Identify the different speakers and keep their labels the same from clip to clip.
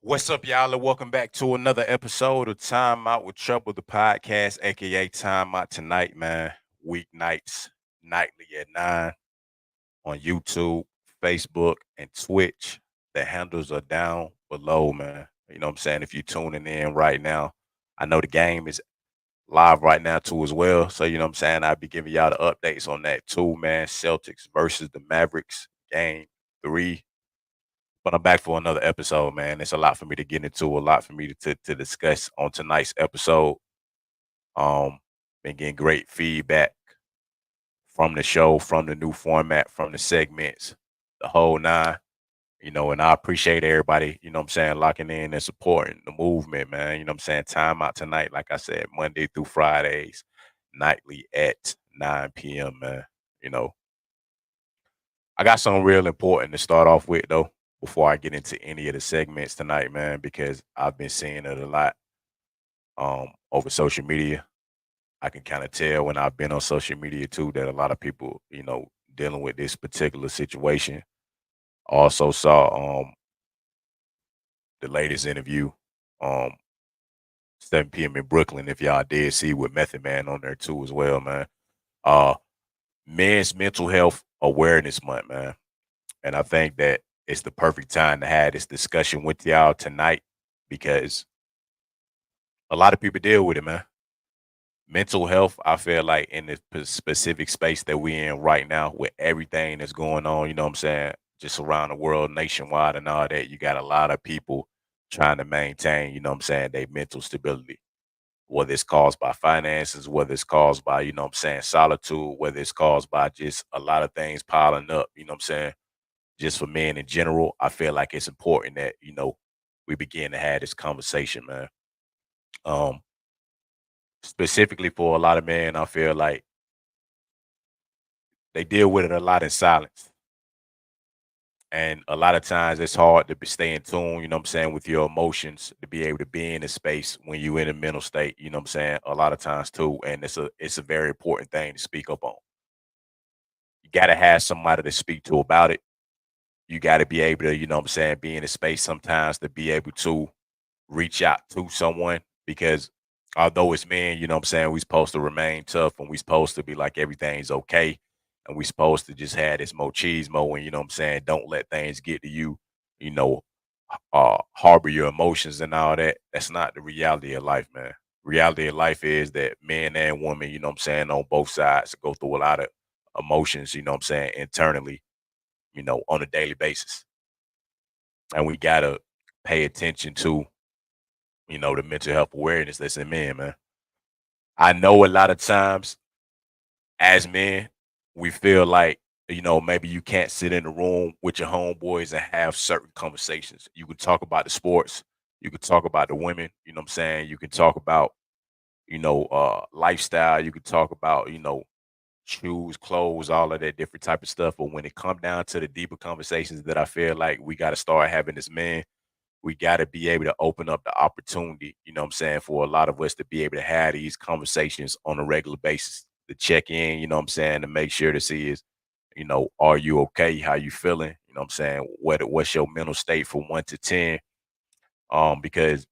Speaker 1: What's up, y'all, and welcome back to another episode of Time Out with Trouble, the podcast, aka Time Out Tonight, man. Weeknights, nightly at 9 on YouTube, Facebook, and Twitch. The handles are down below, man. You know what I'm saying? If you're tuning in right now, I know the game is live right now too as well. So, you know what I'm saying? I'll be giving y'all the updates on that too, man. Celtics versus the Mavericks, game 3. But I'm back for another episode, man. It's a lot for me to get into, a lot for me to discuss on tonight's episode. Um, been getting great feedback from the show, from the new format, from the segments, the whole nine. And I appreciate everybody, you know what I'm saying, locking in and supporting the movement, man. You know what I'm saying? Time out tonight, like I said, Monday through Fridays, nightly at 9 p.m., man. You know, I got something real important to start off with though, before I get into any of the segments tonight, man, because I've been seeing it a lot over social media. I can kind of tell when I've been on social media too that a lot of people, dealing with this particular situation. Also saw the latest interview, um 7 p.m. in Brooklyn, if y'all did see, with Method Man on there too as well, man. Uh Men's Mental Health Awareness Month, man. And I think that it's the perfect time to have this discussion with y'all tonight because a lot of people deal with it, man. Mental health, I feel like in the specific space that we're in right now, with everything that's going on, you know what I'm saying, just around the world, nationwide, and all that, you got a lot of people trying to maintain, you know what I'm saying, their mental stability, whether it's caused by finances, whether it's caused by, you know what I'm saying, solitude, whether it's caused by just a lot of things piling up, you know what I'm saying, just for men in general. I feel like it's important that, we begin to have this conversation, man. Um, Specifically for a lot of men, I feel like they deal with it a lot in silence. And a lot of times it's hard to stay in tune, you know what I'm saying, with your emotions, to be able to be in a space when you're in a mental state, you know what I'm saying, a lot of times too. And it's a very important thing to speak up on. You gotta have somebody to speak to about it. You gotta be able to, you know what I'm saying, be in a space sometimes to be able to reach out to someone, because although it's men, you know what I'm saying, we supposed to remain tough and we supposed to be like everything's okay. And we supposed to just have this machismo and, you know what I'm saying, don't let things get to you, you know, harbor your emotions and all that. That's not the reality of life, man. Reality of life is that men and women, you know what I'm saying, on both sides go through a lot of emotions, you know what I'm saying, internally, on a daily basis. And we gotta pay attention to, the mental health awareness that's in men, man. I know a lot of times as men, we feel like, maybe you can't sit in the room with your homeboys and have certain conversations. You could talk about the sports, you could talk about the women, you know what I'm saying? You can talk about, lifestyle, you could talk about, shoes, clothes, all of that different type of stuff. But when it come down to the deeper conversations that I feel like we got to start having as men, we got to be able to open up the opportunity, you know what I'm saying, for a lot of us to be able to have these conversations on a regular basis, to check in, you know what I'm saying, to make sure to see is, are you okay? How you feeling? You know what I'm saying? What's your mental state from 1 to 10? Because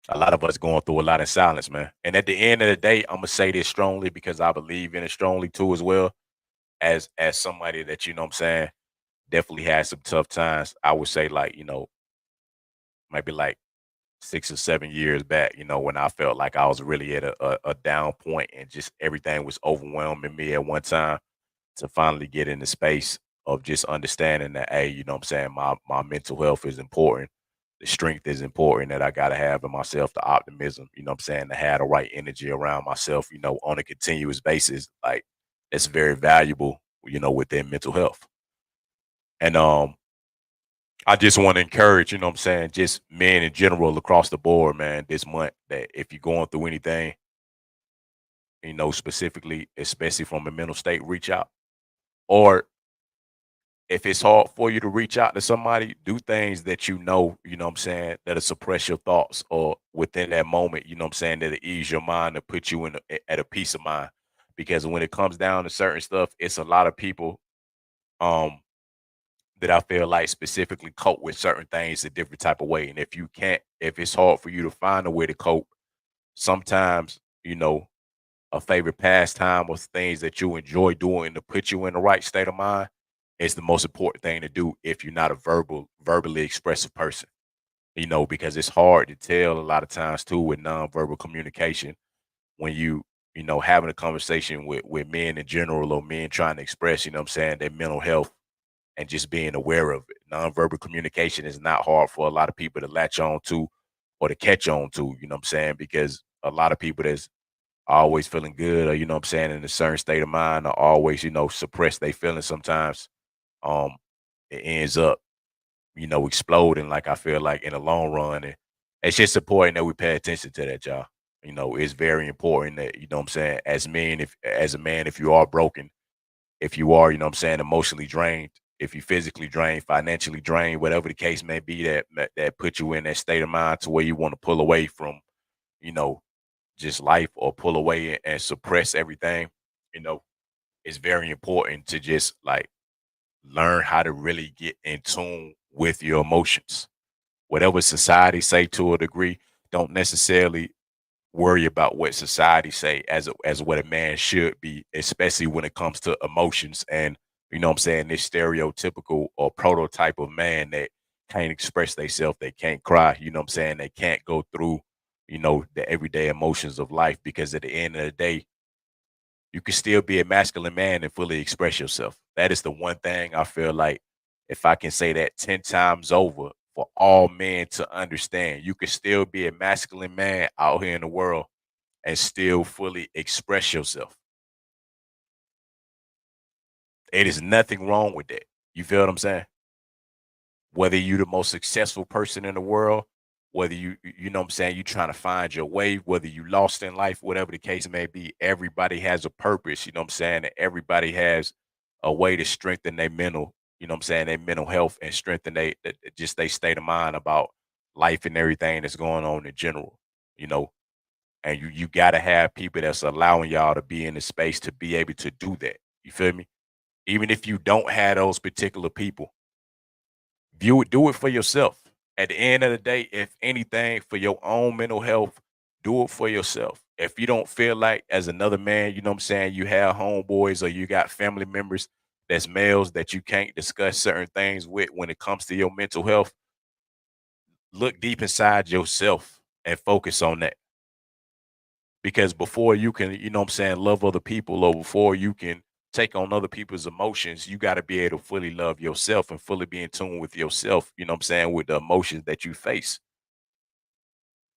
Speaker 1: a lot of us going through a lot in silence, man. And at the end of the day, I'm gonna say this strongly because I believe in it strongly too as well. As somebody that, you know what I'm saying, definitely had some tough times. I would say, like, maybe like 6 or 7 years back, when I felt like I was really at a down point and just everything was overwhelming me at one time, to finally get in the space of just understanding that, hey, you know what I'm saying, my mental health is important. The strength is important that I gotta have in myself, the optimism, you know what I'm saying, to have the right energy around myself, on a continuous basis. Like, it's very valuable, within mental health. And I just want to encourage, you know what I'm saying, just men in general across the board, man, this month, that if you're going through anything, specifically, especially from a mental state, reach out. Or if it's hard for you to reach out to somebody, do things that, you know what I'm saying, that'll suppress your thoughts, or within that moment, you know what I'm saying, that'll ease your mind to put you at a peace of mind. Because when it comes down to certain stuff, it's a lot of people um that I feel like specifically cope with certain things a different type of way. And if you can't, if it's hard for you to find a way to cope, sometimes, a favorite pastime or things that you enjoy doing to put you in the right state of mind is the most important thing to do if you're not a verbally expressive person, because it's hard to tell a lot of times too with nonverbal communication when having a conversation with men in general or men trying to express, what I'm saying, their mental health and just being aware of it. Nonverbal communication is not hard for a lot of people to latch on to or to catch on to, what I'm saying, because a lot of people that's always feeling good or, what I'm saying, in a certain state of mind or always, suppress their feelings sometimes, um, it ends up, exploding like I feel like in the long run. And it's just important that we pay attention to that, y'all. It's very important that, what I'm saying, as men, if as a man, if you are broken, if you are, what I'm saying, emotionally drained, if you physically drained, financially drained, whatever the case may be, that put you in that state of mind to where you want to pull away from, you know, just life or pull away and suppress everything, you know, it's very important to just like learn how to really get in tune with your emotions. Whatever society say to a degree, don't necessarily worry about what society say as what a man should be, especially when it comes to emotions and what I'm saying, this stereotypical or prototype of man that can't express themselves, they can't cry, what I'm saying, they can't go through, the everyday emotions of life because at the end of the day, you can still be a masculine man and fully express yourself. That is the one thing I feel like if I can say that 10 times over for all men to understand, you can still be a masculine man out here in the world and still fully express yourself. It is nothing wrong with that. You feel what I'm saying? Whether you the most successful person in the world, whether you know what I'm saying, you trying to find your way, whether you lost in life, whatever the case may be, everybody has a purpose, you know what I'm saying? And everybody has a way to strengthen their mental, what I'm saying, their mental health and strengthen just their state of mind about life and everything that's going on in general, you know. And you gotta have people that's allowing y'all to be in the space to be able to do that. You feel me? Even if you don't have those particular people, do it for yourself. At the end of the day, if anything, for your own mental health, do it for yourself. If you don't feel like as another man, you know what I'm saying, you have homeboys or you got family members that's males that you can't discuss certain things with when it comes to your mental health, look deep inside yourself and focus on that. Because before you can, what I'm saying, love other people or before you can take on other people's emotions, you got to be able to fully love yourself and fully be in tune with yourself, you know what I'm saying, with the emotions that you face.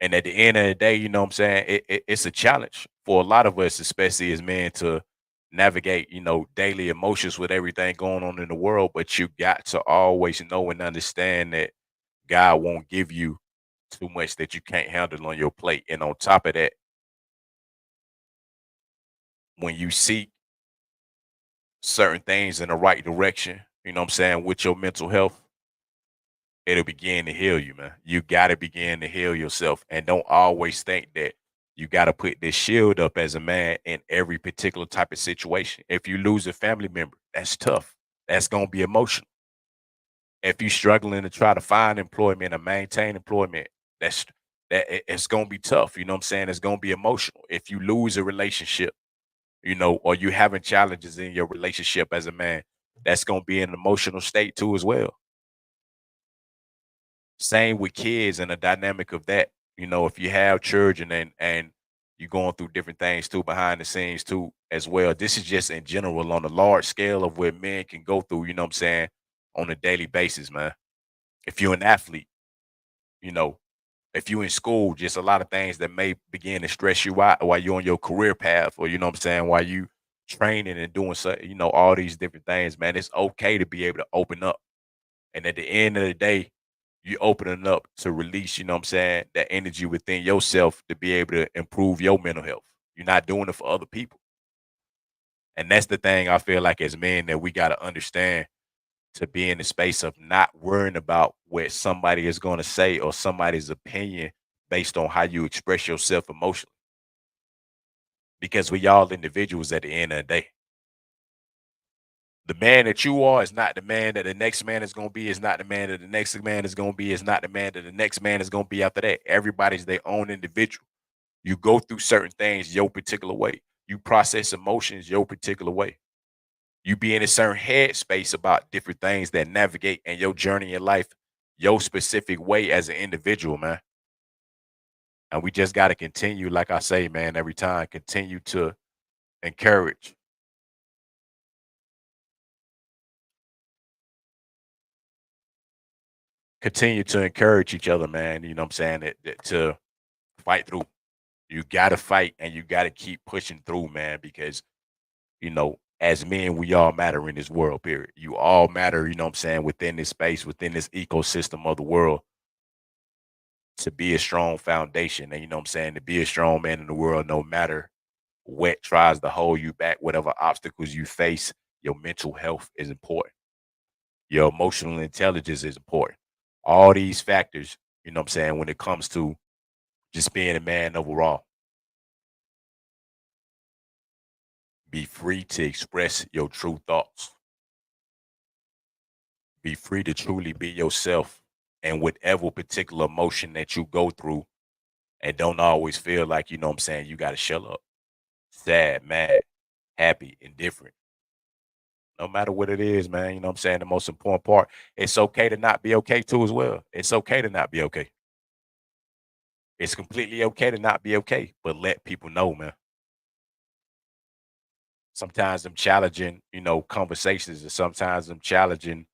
Speaker 1: And at the end of the day, you know what I'm saying, it's a challenge for a lot of us, especially as men, to navigate, daily emotions with everything going on in the world. But you got to always know and understand that God won't give you too much that you can't handle on your plate. And on top of that, when you seek certain things in the right direction, you know what I'm saying, with your mental health, it'll begin to heal you, man. You got to begin to heal yourself and don't always think that you got to put this shield up as a man in every particular type of situation. If you lose a family member, that's tough. That's going to be emotional. If you're struggling to try to find employment or maintain employment, that's it's going to be tough. You know what I'm saying? It's going to be emotional. If you lose a relationship, or you having challenges in your relationship as a man, that's going to be an emotional state too as well. Same with kids and the dynamic of that. If you have children and you're going through different things too behind the scenes too as well. This is just in general on a large scale of what men can go through, you know what I'm saying, on a daily basis, man. If you're an athlete, you know, if you're in school, just a lot of things that may begin to stress you out while you're on your career path, or you know what I'm saying, while you training and doing so, all these different things, man. It's okay to be able to open up. And at the end of the day, you opening up to release, you know what I'm saying, that energy within yourself to be able to improve your mental health. You're not doing it for other people. And that's the thing I feel like as men that we gotta understand to be in the space of not worrying about what somebody is going to say or somebody's opinion based on how you express yourself emotionally. Because we all individuals at the end of the day. The man that you are is not the man that the next man is gonna be, is not the man that the next man is gonna be, is not the man that the next man is gonna be after that. Everybody's their own individual. You go through certain things your particular way. You process emotions your particular way. You be in a certain headspace about different things that navigate in your journey in life, your specific way as an individual, man. And we just got to continue, like I say, man, every time, continue to encourage, continue to encourage each other, man. You know what I'm saying? To fight through. You got to fight and you got to keep pushing through, man, because, as men, we all matter in this world, period. You all matter, you know what I'm saying, within this space, within this ecosystem of the world to be a strong foundation. And, you know what I'm saying, to be a strong man in the world, no matter what tries to hold you back, whatever obstacles you face, your mental health is important. Your emotional intelligence is important. All these factors, you know what I'm saying, when it comes to just being a man overall, be free to express your true thoughts. Be free to truly be yourself and whatever particular emotion that you go through and don't always feel like, you know what I'm saying, you got to shut up. Sad, mad, happy, indifferent. No matter what it is, man, you know what I'm saying? The most important part, it's okay to not be okay too as well. It's okay to not be okay. It's completely okay to not be okay, but let people know, man. Sometimes them challenging, conversations and sometimes them challenging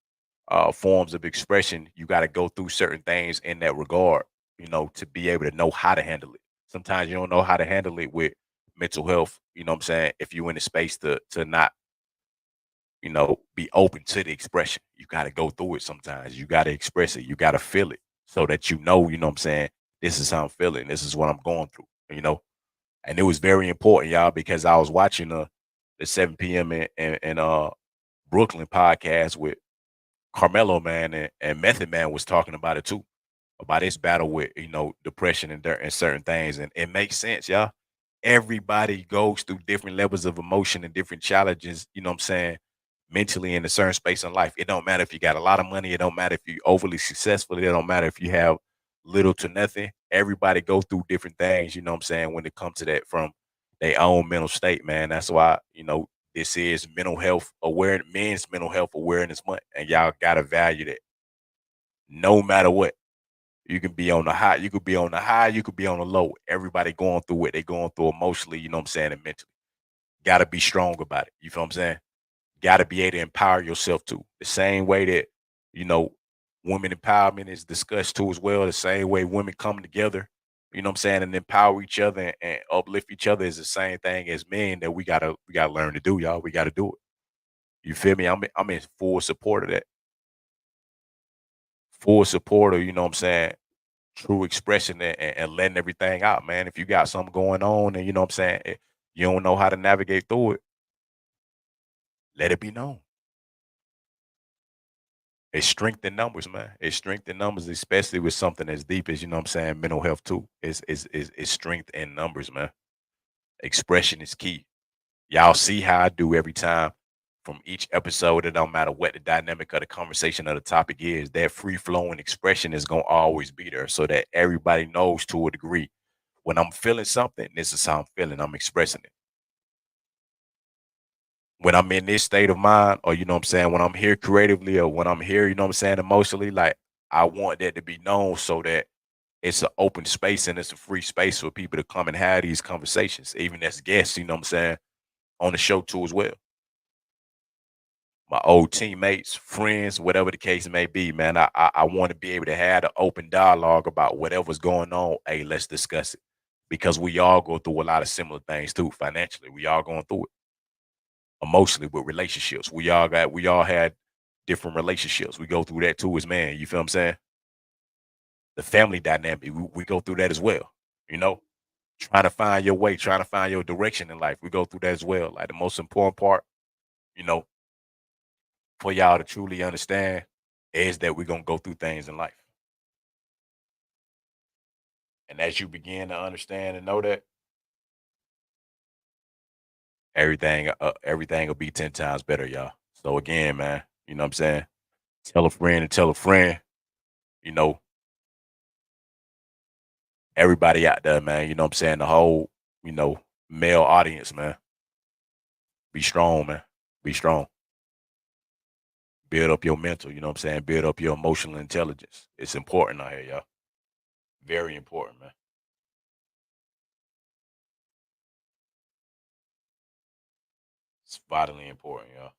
Speaker 1: forms of expression, you got to go through certain things in that regard, to be able to know how to handle it. Sometimes you don't know how to handle it with mental health, you know what I'm saying? If you're in a space to not, be open to the expression. You got to go through it sometimes. You got to express it. You got to feel it so that you know what I'm saying? This is how I'm feeling. This is what I'm going through, And it was very important, y'all, because I was watching the 7 p.m. in Brooklyn podcast with Carmelo, man, and Method Man was talking about it too, about his battle with, depression and certain things. And it makes sense, y'all. Everybody goes through different levels of emotion and different challenges, you know what I'm saying, mentally in a certain space in life. It don't matter if you got a lot of money, it don't matter if you're overly successful, it don't matter if you have little to nothing. Everybody go through different things, you know what I'm saying, when it comes to that from their own mental state, man. That's why, this is mental health aware men's mental health awareness month. And y'all gotta value that no matter what. You can be on the high, you could be on the high, you could be on the low. Everybody going through what they going through emotionally, you know what I'm saying, and mentally. Gotta be strong about it. You feel what I'm saying? Gotta be able to empower yourself too. The same way that, you know, women empowerment is discussed too as well. The same way women come together, you know what I'm saying, and empower each other and uplift each other is the same thing as men that we gotta learn to do, y'all. We gotta do it. You feel me? I'm in full support of that. Full support of, you know what I'm saying, true expression and letting everything out, man. If you got something going on and you know what I'm saying, you don't know how to navigate through it, let it be known. It's strength in numbers, man. It's strength in numbers, especially with something as deep as, you know what I'm saying, mental health too. It's strength in numbers, man. Expression is key. Y'all see how I do every time from each episode. It don't matter what the dynamic of the conversation or the topic is. That free flowing expression is gonna always be there, so that everybody knows to a degree. When I'm feeling something, this is how I'm feeling. I'm expressing it. When I'm in this state of mind, or you know what I'm saying, when I'm here creatively, or when I'm here, you know what I'm saying, emotionally, like I want that to be known so that it's an open space and it's a free space for people to come and have these conversations, even as guests, you know what I'm saying, on the show too as well. My old teammates, friends, whatever the case may be, man. I want to be able to have an open dialogue about whatever's going on. Hey, let's discuss it. Because we all go through a lot of similar things too, financially. We all going through it. Emotionally with relationships. We all had different relationships. We go through that too as man. You feel what I'm saying? The family dynamic, we go through that as well. You know, trying to find your way, trying to find your direction in life. We go through that as well. Like the most important part, you know, for y'all to truly understand is that we're gonna go through things in life. And as you begin to understand and know that, everything will be 10 times better, y'all. So again, man, you know what I'm saying? Tell a friend and tell a friend, you know, everybody out there, man, you know what I'm saying? The whole, you know, male audience, man. Be strong, man. Be strong. Build up your mental, you know what I'm saying? Build up your emotional intelligence. It's important out here, y'all. Very important, man. It's vitally important, y'all.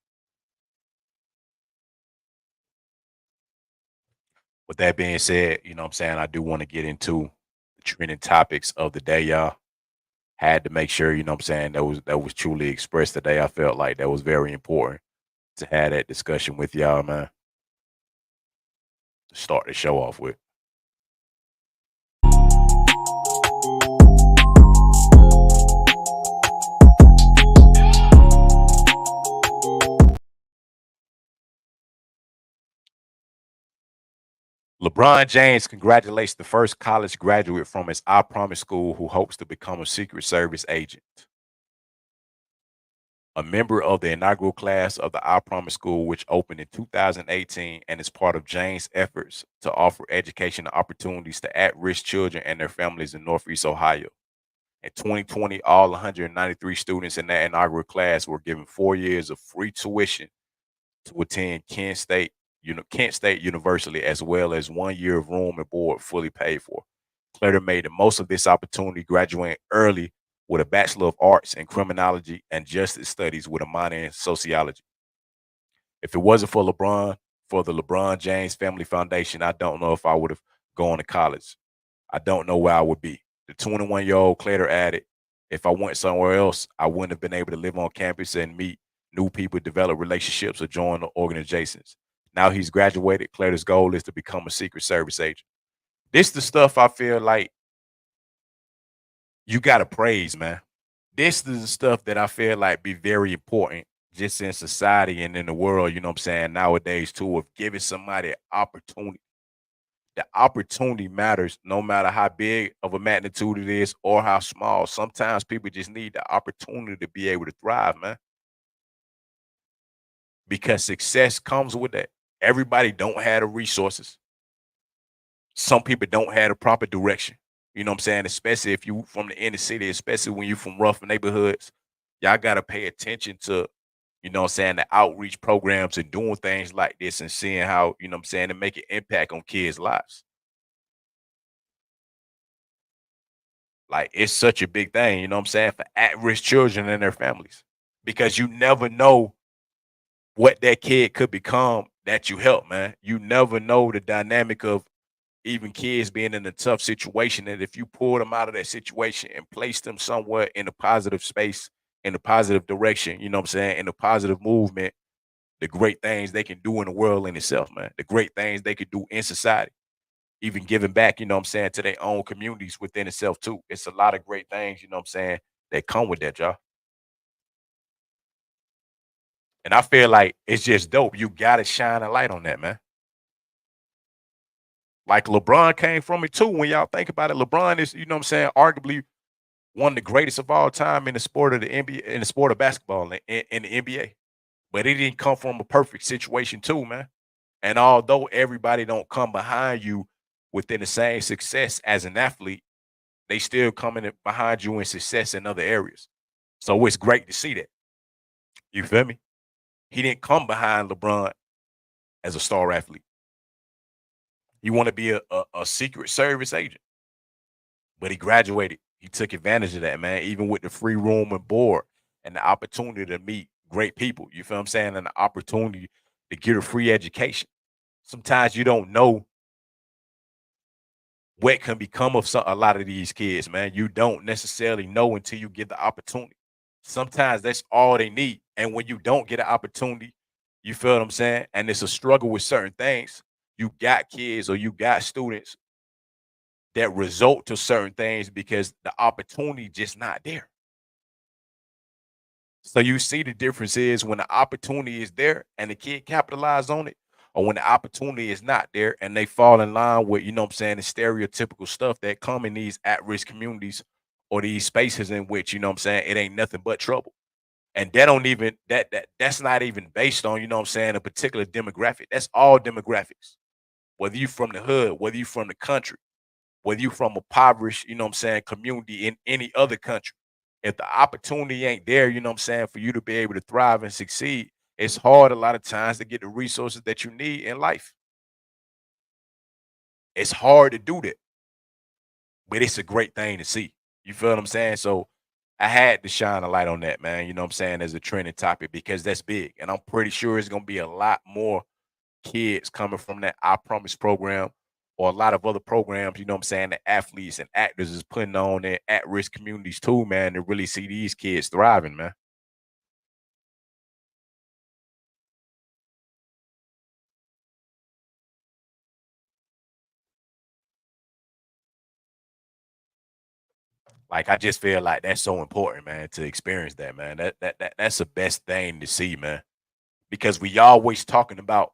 Speaker 1: With that being said, you know what I'm saying? I do want to get into the trending topics of the day, y'all. Had to make sure, you know what I'm saying, that was truly expressed today. I felt like that was very important to have that discussion with y'all, man. To start the show off with. LeBron James congratulates the first college graduate from his I Promise school who hopes to become a Secret Service agent. A member of the inaugural class of the I Promise School, which opened in 2018 and is part of James' efforts to offer education opportunities to at-risk children and their families in Northeast Ohio. In 2020, all 193 students in that inaugural class were given 4 years of free tuition to attend Kent State University, as well as 1 year of room and board fully paid for. Claire made the most of this opportunity, graduating early with a Bachelor of Arts in Criminology and Justice Studies with a minor in Sociology. If it wasn't for the LeBron James Family Foundation, I don't know if I would have gone to college. I don't know where I would be. The 21-year-old Claire added, if I went somewhere else, I wouldn't have been able to live on campus and meet new people, develop relationships, or join the organizations. Now he's graduated. Claire's goal is to become a Secret Service agent. This the stuff I feel like you gotta praise, man. This is the stuff that I feel like be very important just in society and in the world, you know what I'm saying, nowadays too, of giving somebody opportunity. The opportunity matters no matter how big of a magnitude it is or how small. Sometimes people just need the opportunity to be able to thrive, man, because success comes with that. Everybody don't have the resources. Some people don't have the proper direction. You know what I'm saying? Especially if you from the inner city, especially when you from rough neighborhoods. Y'all gotta pay attention to, you know what I'm saying, the outreach programs and doing things like this and seeing how, you know what I'm saying, to make an impact on kids' lives. Like it's such a big thing, you know what I'm saying, for at-risk children and their families. Because you never know what that kid could become that you help, man. You never know the dynamic of even kids being in a tough situation. And if you pull them out of that situation and place them somewhere in a positive space, in a positive direction, you know what I'm saying, in a positive movement, the great things they can do in the world in itself, man. The great things they could do in society, even giving back, you know what I'm saying, to their own communities within itself too. It's a lot of great things, you know what I'm saying, that come with that, y'all. And I feel like it's just dope. You gotta shine a light on that, man. Like LeBron came from it too. When y'all think about it, LeBron is, you know what I'm saying, arguably one of the greatest of all time in the sport of the NBA, in the sport of basketball in the NBA. But it didn't come from a perfect situation too, man. And although everybody don't come behind you within the same success as an athlete, they still coming behind you in success in other areas. So it's great to see that. You feel me? He didn't come behind LeBron as a star athlete. He want to be a Secret Service agent, but he graduated. He took advantage of that, man, even with the free room and board and the opportunity to meet great people. You feel what I'm saying? And the opportunity to get a free education. Sometimes you don't know what can become of a lot of these kids, man. You don't necessarily know until you get the opportunity. Sometimes that's all they need. And when you don't get an opportunity, you feel what I'm saying? And it's a struggle with certain things. You got kids or you got students that result to certain things because the opportunity just not there. So you see the difference is when the opportunity is there and the kid capitalize on it, or when the opportunity is not there and they fall in line with, you know what I'm saying, the stereotypical stuff that come in these at-risk communities or these spaces in which, you know what I'm saying, it ain't nothing but trouble. And that don't even that's not even based on, you know what I'm saying, a particular demographic. That's all demographics. Whether you from the hood, whether you from the country, whether you from a impoverished, you know what I'm saying, community in any other country. If the opportunity ain't there, you know what I'm saying, for you to be able to thrive and succeed, it's hard a lot of times to get the resources that you need in life. It's hard to do that, but it's a great thing to see. You feel what I'm saying? So I had to shine a light on that, man. You know what I'm saying, as a trending topic because that's big. And I'm pretty sure it's gonna be a lot more kids coming from that I Promise program or a lot of other programs, you know what I'm saying, that athletes and actors is putting on in at-risk communities too, man, to really see these kids thriving, man. Like I just feel like that's so important, man, to experience that, man. That's the best thing to see, man. Because we always talking about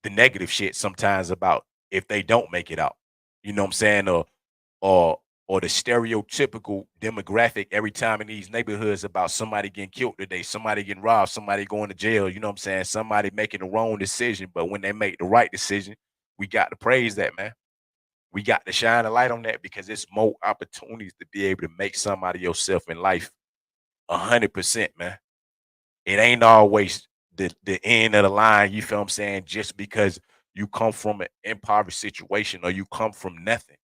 Speaker 1: the negative shit sometimes about if they don't make it out. You know what I'm saying? Or or the stereotypical demographic every time in these neighborhoods about somebody getting killed today, somebody getting robbed, somebody going to jail, you know what I'm saying? Somebody making the wrong decision, but when they make the right decision, we got to praise that, man. We got to shine a light on that because it's more opportunities to be able to make somebody yourself in life 100%, man. It ain't always the end of the line, you feel what I'm saying? Just because you come from an impoverished situation or you come from nothing.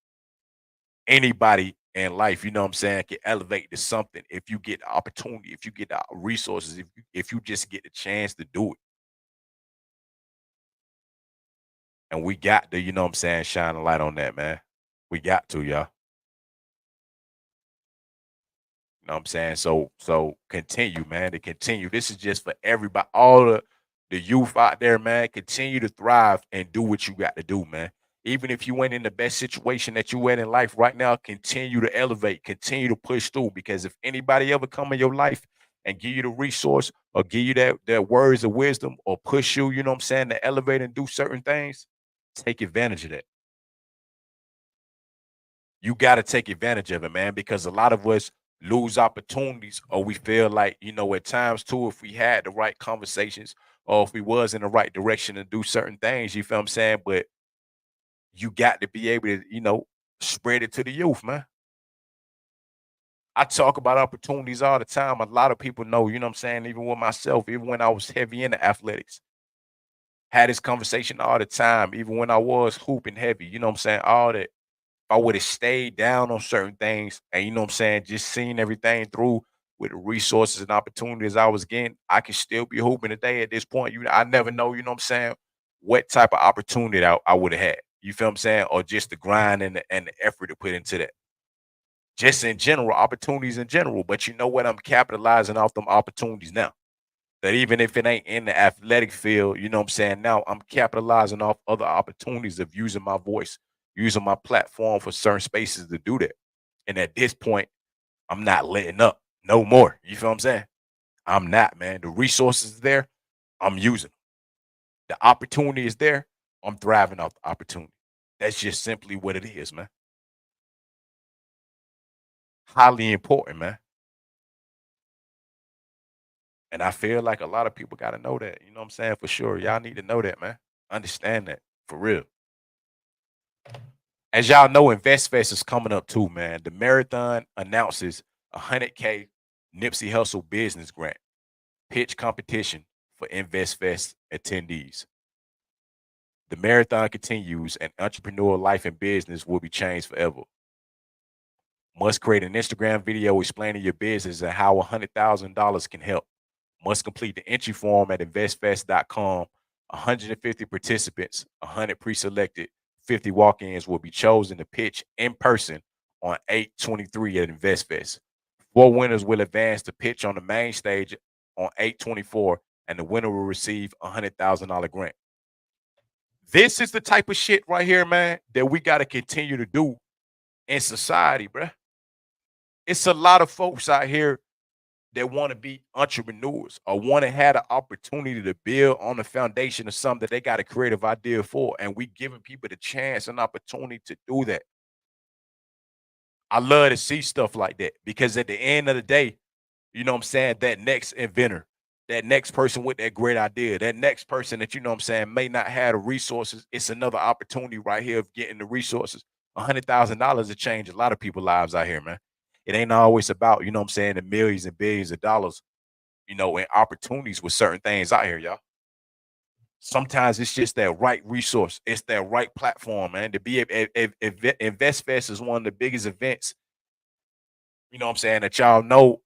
Speaker 1: Anybody in life, you know what I'm saying, can elevate to something if you get the opportunity, if you get the resources, if you just get the chance to do it. And we got to, you know what I'm saying, shine a light on that, man. We got to, y'all. You know what I'm saying? So continue, man, to continue. This is just for everybody, all the youth out there, man. Continue to thrive and do what you got to do, man. Even if you ain't in the best situation that you in life right now, continue to elevate, continue to push through. Because if anybody ever come in your life and give you the resource or give you that words of wisdom or push you, you know what I'm saying, to elevate and do certain things, take advantage of that. You got to take advantage of it, man, because a lot of us lose opportunities or we feel like, at times too, if we had the right conversations or if we was in the right direction to do certain things, you feel what I'm saying? But you got to be able to, spread it to the youth, man. I talk about opportunities all the time. A lot of people know, you know what I'm saying? Even with myself, even when I was heavy into athletics, had this conversation all the time, even when I was hooping heavy, you know what I'm saying? All that I would have stayed down on certain things and you know what I'm saying, just seeing everything through with the resources and opportunities I was getting, I could still be hooping today at this point. I never know, you know what I'm saying, what type of opportunity I would have had. You feel what I'm saying? Or just the grind and the effort to put into that. Just in general, opportunities in general. But you know what? I'm capitalizing off them opportunities now. That even if it ain't in the athletic field, you know what I'm saying? Now I'm capitalizing off other opportunities of using my voice, using my platform for certain spaces to do that. And at this point, I'm not letting up no more. You feel what I'm saying? I'm not, man. The resources is there, I'm using them. The opportunity is there, I'm thriving off the opportunity. That's just simply what it is, man. Highly important, man. And I feel like a lot of people got to know that. You know what I'm saying? For sure. Y'all need to know that, man. Understand that for real. As y'all know, InvestFest is coming up too, man. The marathon announces 100K Nipsey Hussle business grant pitch competition for InvestFest attendees. The marathon continues, and entrepreneur life and business will be changed forever. Must create an Instagram video explaining your business and how $100,000 can help. Must complete the entry form at investfest.com. 150 participants, 100 pre-selected, 50 walk-ins will be chosen to pitch in person on 8/23 at InvestFest. Four winners will advance to pitch on the main stage on 8/24, and the winner will receive a $100,000 grant. This is the type of shit right here, man, that we got to continue to do in society, bruh. It's a lot of folks out here that want to be entrepreneurs or want to have the opportunity to build on the foundation of something that they got a creative idea for. And we giving people the chance and opportunity to do that. I love to see stuff like that because at the end of the day, You know what I'm saying? That next inventor, that next person with that great idea, that next person that, you know what I'm saying, may not have the resources. It's another opportunity right here of getting the resources. $100,000 to change a lot of people's lives out here, man. It ain't always about, you know what I'm saying, the millions and billions of dollars, and opportunities with certain things out here, y'all. Sometimes it's just that right resource. It's that right platform, man. To be Invest Fest is one of the biggest events, you know what I'm saying, that y'all know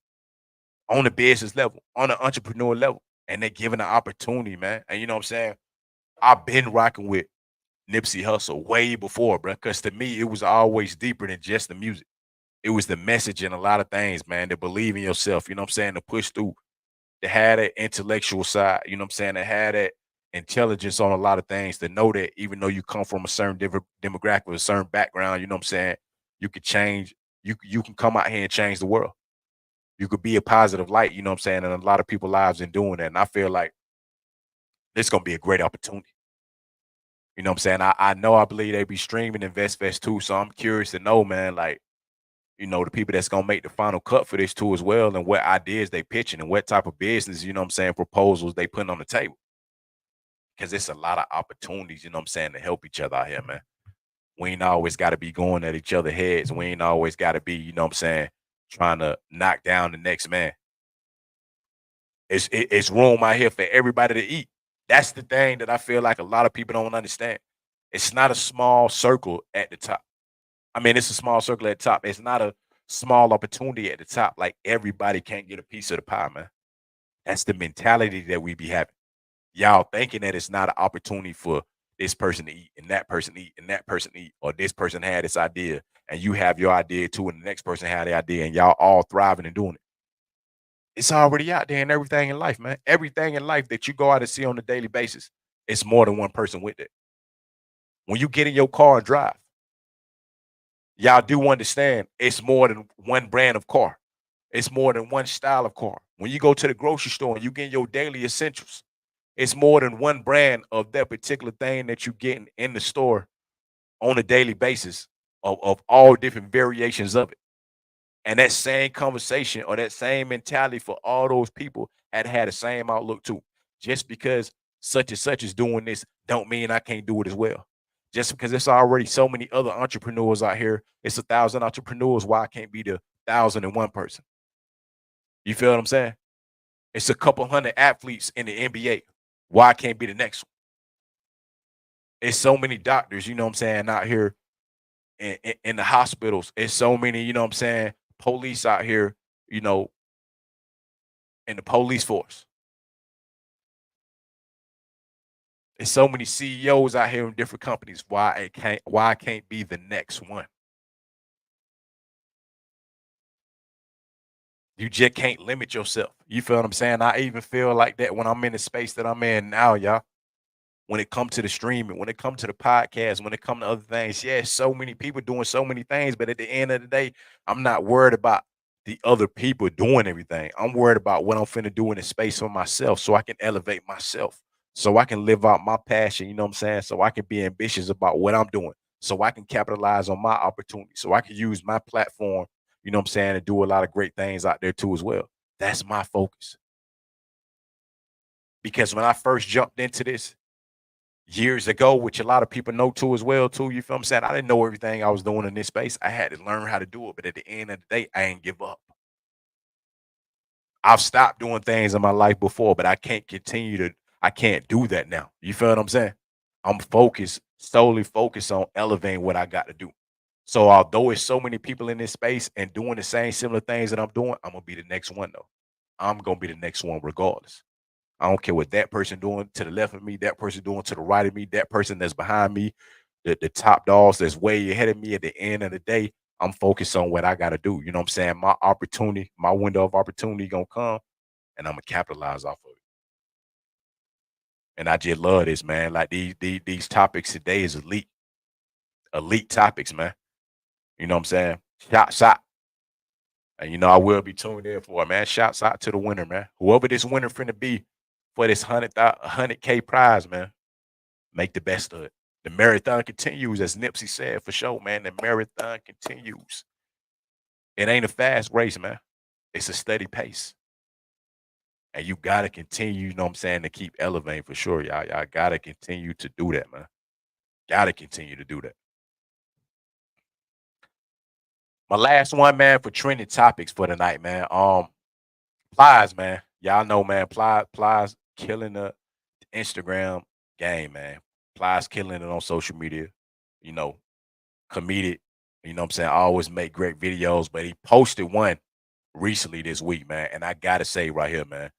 Speaker 1: on the business level, on the entrepreneur level, and they're giving an opportunity, man. And you know what I'm saying? I've been rocking with Nipsey Hussle way before, bro. Because to me, it was always deeper than just the music. It was the message and a lot of things, man. To believe in yourself, you know what I'm saying? To push through, to have that intellectual side, you know what I'm saying? To have that intelligence on a lot of things, to know that even though you come from a certain demographic, a certain background, you know what I'm saying? You could change, you can come out here and change the world. You could be a positive light, you know what I'm saying, in a lot of people's lives in doing that. And I feel like this gonna be a great opportunity. You know what I'm saying? I know I believe they be streaming InvestFest too. So I'm curious to know, man, like, the people that's gonna make the final cut for this too as well, and what ideas they pitching and what type of business, you know what I'm saying, proposals they putting on the table. Cause it's a lot of opportunities, you know what I'm saying, to help each other out here, man. We ain't always gotta be going at each other heads. We ain't always gotta be, you know what I'm saying, trying to knock down the next man. It's room out here for everybody to eat. That's the thing that I feel like a lot of people don't understand. It's not a small circle at the top. I mean, it's a small circle at the top. It's not a small opportunity at the top. Like everybody can't get a piece of the pie, man. That's the mentality that we be having. Y'all thinking that it's not an opportunity for this person to eat and that person to eat and that person to eat, or this person had this idea and you have your idea too, and the next person had the idea, and y'all all thriving and doing it. It's already out there in everything in life, man. Everything in life that you go out and see on a daily basis, it's more than one person with it. When you get in your car and drive, y'all do understand it's more than one brand of car. It's more than one style of car. When you go to the grocery store and you get your daily essentials, it's more than one brand of that particular thing that you getting in the store on a daily basis of all different variations of it. And that same conversation or that same mentality for all those people had the same outlook too. Just because such and such is doing this, don't mean I can't do it as well. Just because there's already so many other entrepreneurs out here, it's 1,000 entrepreneurs. Why I can't be the 1,001 person? You feel what I'm saying? It's a couple hundred athletes in the NBA. Why I can't be the next one? It's so many doctors, you know what I'm saying, out here in the hospitals. It's so many, you know what I'm saying, police out here, you know, in the police force. There's so many CEOs out here in different companies. Why I can't be the next one? You just can't limit yourself. You feel what I'm saying? I even feel like that when I'm in the space that I'm in now, y'all. When it comes to the streaming, when it comes to the podcast, when it comes to other things, yeah, so many people doing so many things, but at the end of the day, I'm not worried about the other people doing everything. I'm worried about what I'm finna do in the space for myself so I can elevate myself, so I can live out my passion, you know what I'm saying? So I can be ambitious about what I'm doing, so I can capitalize on my opportunity, so I can use my platform, you know what I'm saying, and do a lot of great things out there too as well. That's my focus. Because when I first jumped into this, years ago, which a lot of people know too as well too. You feel what I'm saying? I didn't know everything I was doing in this space. I had to learn how to do it. But at the end of the day, I ain't give up. I've stopped doing things in my life before, but I can't do that now. You feel what I'm saying? I'm focused, solely focused on elevating what I got to do. So although it's so many people in this space and doing the same similar things that I'm doing, I'm gonna be the next one though. I'm gonna be the next one regardless. I don't care what that person doing to the left of me, that person doing to the right of me, that person that's behind me, the top dogs that's way ahead of me. At the end of the day, I'm focused on what I got to do. You know what I'm saying? My opportunity, my window of opportunity gonna come, and I'm gonna capitalize off of it. And I just love this, man. Like these topics today is elite topics, man. You know what I'm saying? Shot. And I will be tuned in for it, man. Shouts out to the winner, man. Whoever this winner finna be for this 100K prize, man. Make the best of it. The marathon continues, as Nipsey said, for sure, man. The marathon continues. It ain't a fast race, man. It's a steady pace. And you gotta continue, you know what I'm saying, to keep elevating for sure. Y'all gotta continue to do that, man. Gotta continue to do that. My last one, man, for trending topics for the night, man. Plies, man. Y'all know, man, Plies killing the Instagram game, man. Plies killing it on social media. You know, comedic. You know what I'm saying? Always make great videos, but he posted one recently this week, man. And I gotta say right here, man,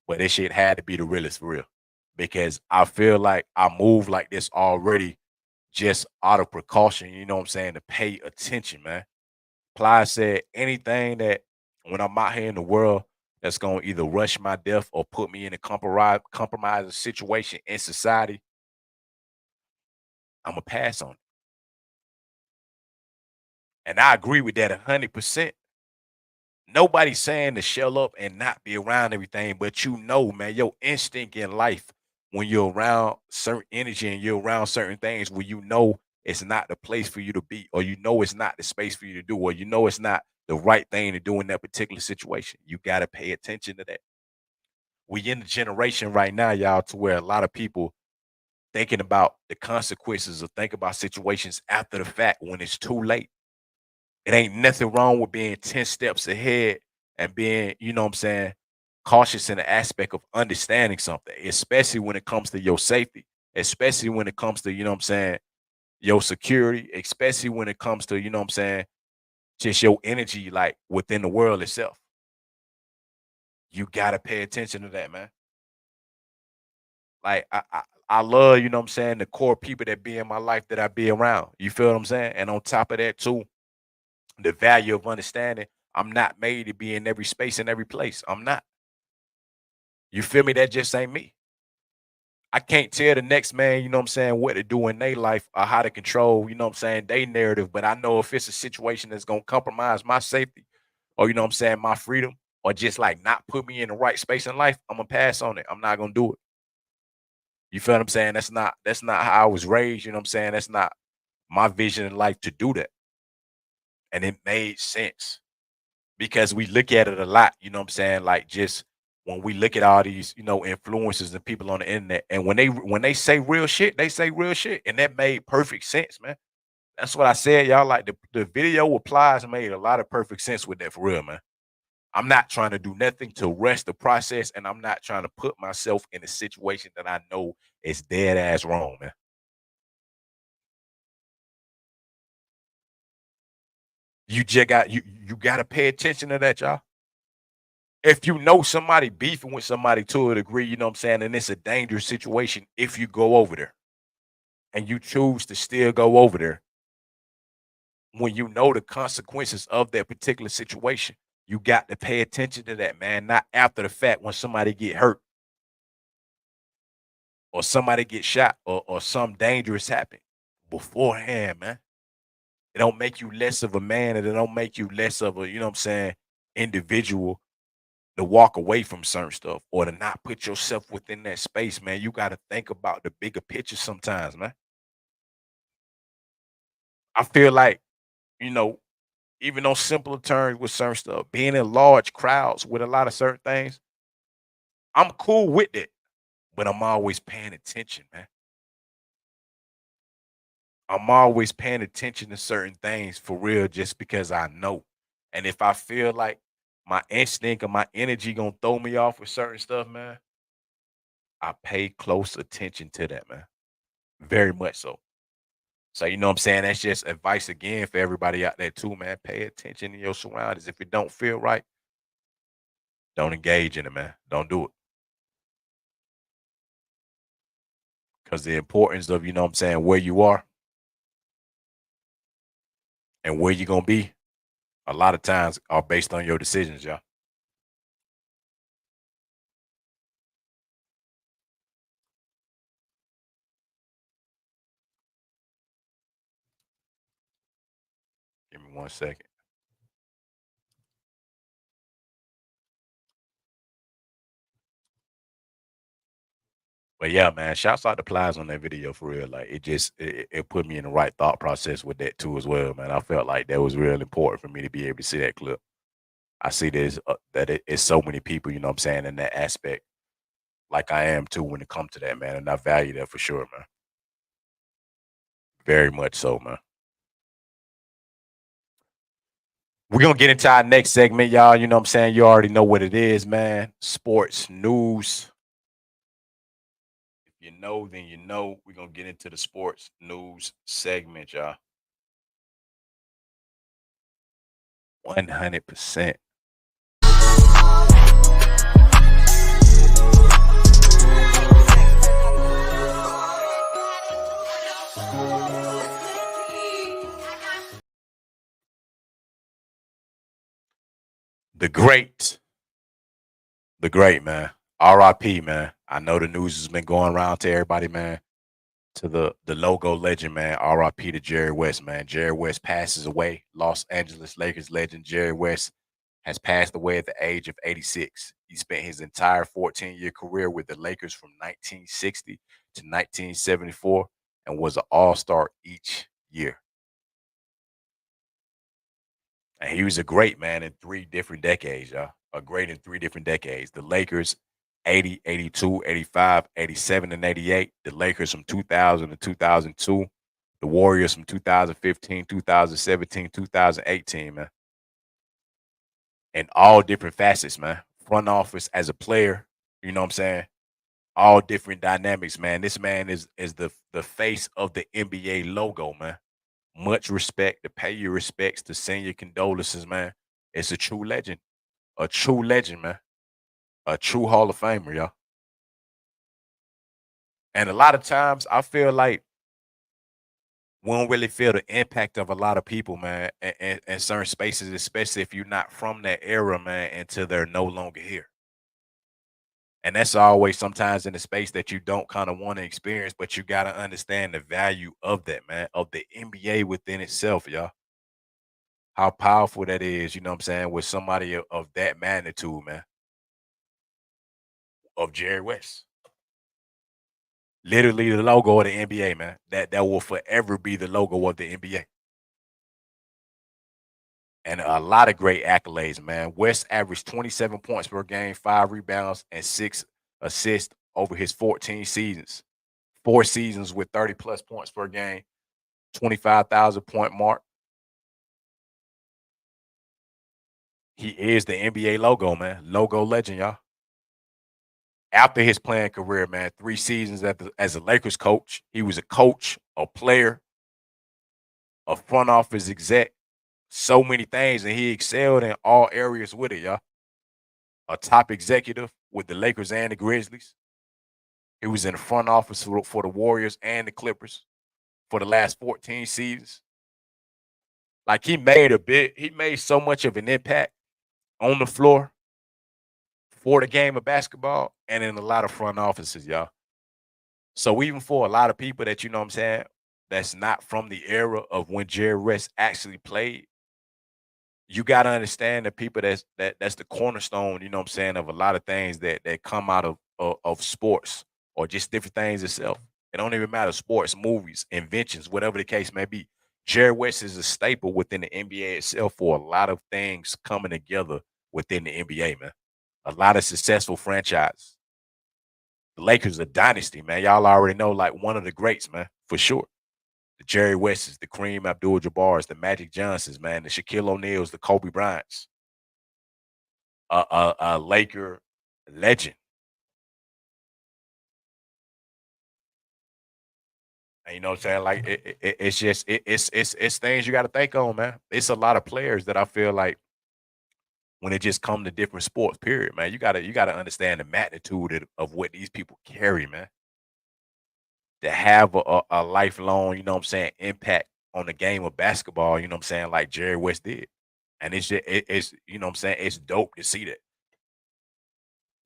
Speaker 1: but this shit had to be the realest for real. Because I feel like I move like this already just out of precaution, you know what I'm saying, to pay attention, man. Ply said anything that when I'm out here in the world that's gonna either rush my death or put me in a compromising situation in society, I'm gonna pass on it. And I agree with that 100%. Nobody's saying to shell up and not be around everything, but you know, man, your instinct in life when you're around certain energy and you're around certain things where you know it's not the place for you to be, or you know it's not the space for you to do, or you know it's not the right thing to do in that particular situation. You got to pay attention to that. We in the generation right now, y'all, to where a lot of people thinking about the consequences or think about situations after the fact when it's too late. It ain't nothing wrong with being 10 steps ahead and being, you know what I'm saying, cautious in the aspect of understanding something, especially when it comes to your safety, especially when it comes to, you know what I'm saying, your security, especially when it comes to, you know what I'm saying, just your energy like within the world itself. You gotta pay attention to that, man. Like I love, you know what I'm saying, the core people that be in my life that I be around. You feel what I'm saying? And on top of that, too, the value of understanding I'm not made to be in every space and every place. I'm not. You feel me? That just ain't me. I can't tell the next man, you know what I'm saying, what to do in their life or how to control, you know what I'm saying, they narrative. But I know if it's a situation that's gonna compromise my safety or you know what I'm saying, my freedom, or just like not put me in the right space in life, I'm gonna pass on it. I'm not gonna do it. You feel what I'm saying? That's not how I was raised, you know what I'm saying? That's not my vision in life to do that. And it made sense. Because we look at it a lot, you know what I'm saying? Like just when we look at all these, you know, influencers and people on the internet, and when they say real shit, they say real shit, and that made perfect sense, man. That's what I said, y'all. Like the video applies made a lot of perfect sense with that for real, man. I'm not trying to do nothing to rush the process, and I'm not trying to put myself in a situation that I know is dead ass wrong, man. You gotta pay attention to that, y'all. If you know somebody beefing with somebody to a degree, you know what I'm saying, and it's a dangerous situation if you go over there and you choose to still go over there when you know the consequences of that particular situation, you got to pay attention to that, man, not after the fact when somebody get hurt or somebody get shot or some dangerous happen. Beforehand, man. It don't make you less of a man and it don't make you less of a, you know what I'm saying, individual to walk away from certain stuff or to not put yourself within that space, man. You got to think about the bigger picture sometimes, man. I feel like, you know, even on simpler terms with certain stuff, being in large crowds with a lot of certain things, I'm cool with it, but I'm always paying attention, man. I'm always paying attention to certain things for real just because I know. And if I feel like my instinct or my energy gonna throw me off with certain stuff, man, I pay close attention to that, man. Very much so. So you know what I'm saying? That's just advice again for everybody out there too, man. Pay attention to your surroundings. If it don't feel right, don't engage in it, man. Don't do it. Because the importance of, you know what I'm saying, where you are and where you're gonna be, a lot of times are based on your decisions, y'all. Give me 1 second. But yeah, man, shouts out to Plies on that video for real. Like it put me in the right thought process with that too as well, man. I felt like that was real important for me to be able to see that clip. I see this that it's so many people, you know what I'm saying, in that aspect, like I am too when it comes to that, man. And I value that for sure, man. Very much so, man. We're gonna get into our next segment, y'all. You know what I'm saying? You already know what it is, man. Sports news. If you know, then you know. We're gonna get into the sports news segment, y'all. 100%. The great, the great, man. RIP, man. I know the news has been going around to everybody, man. To the logo legend, man. RIP to Jerry West, man. Jerry West passes away. Los Angeles Lakers legend Jerry West has passed away at the age of 86. He spent his entire 14-year career with the Lakers from 1960 to 1974 and was an all-star each year. And he was a great man in three different decades, y'all. A great in three different decades. The Lakers, 80, 82, 85, 87, and 88. The Lakers from 2000 to 2002. The Warriors from 2015, 2017, 2018, man. In all different facets, man. Front office as a player, you know what I'm saying? All different dynamics, man. This man is the face of the NBA logo, man. Much respect to pay your respects to send your condolences, man. It's a true legend. A true legend, man. A true Hall of Famer, y'all. And a lot of times I feel like we don't really feel the impact of a lot of people, man, in certain spaces, especially if you're not from that era, man, until they're no longer here. And that's always sometimes in the space that you don't kind of want to experience, but you got to understand the value of that, man, of the NBA within itself, y'all. How powerful that is, you know what I'm saying, with somebody of that magnitude, man, of Jerry West. Literally the logo of the NBA, man. That will forever be the logo of the NBA. And a lot of great accolades, man. West averaged 27 points per game, 5 rebounds, and 6 assists over his 14 seasons. 4 seasons with 30 plus points per game, 25,000 point mark. He is the NBA logo, man. Logo legend, y'all. After his playing career, man, 3 seasons as a Lakers coach. He was a coach, a player, a front office exec, so many things, and he excelled in all areas with it, y'all. A top executive with the Lakers and the Grizzlies. He was in the front office for the Warriors and the Clippers for the last 14 seasons. Like he made so much of an impact on the floor for the game of basketball and in a lot of front offices, y'all. So even for a lot of people that, you know what I'm saying, that's not from the era of when Jerry West actually played, you gotta understand the people that's the cornerstone, you know what I'm saying, of a lot of things that come out of sports or just different things itself. It don't even matter, sports, movies, inventions, whatever the case may be. Jerry West is a staple within the NBA itself for a lot of things coming together within the NBA, man. A lot of successful franchises. The Lakers are dynasty, man. Y'all already know, like one of the greats, man, for sure. The Jerry Wests, the Kareem Abdul-Jabbars, the Magic Johnsons, man, the Shaquille O'Neals, the Kobe Bryants, a Laker legend. And you know what I'm saying? Like it's just it's things you got to think on, man. It's a lot of players that I feel like when it just come to different sports, period, man. You gotta understand the magnitude of what these people carry, man. To have a lifelong, you know what I'm saying, impact on the game of basketball, you know what I'm saying, like Jerry West did. And it's you know what I'm saying, it's dope to see that.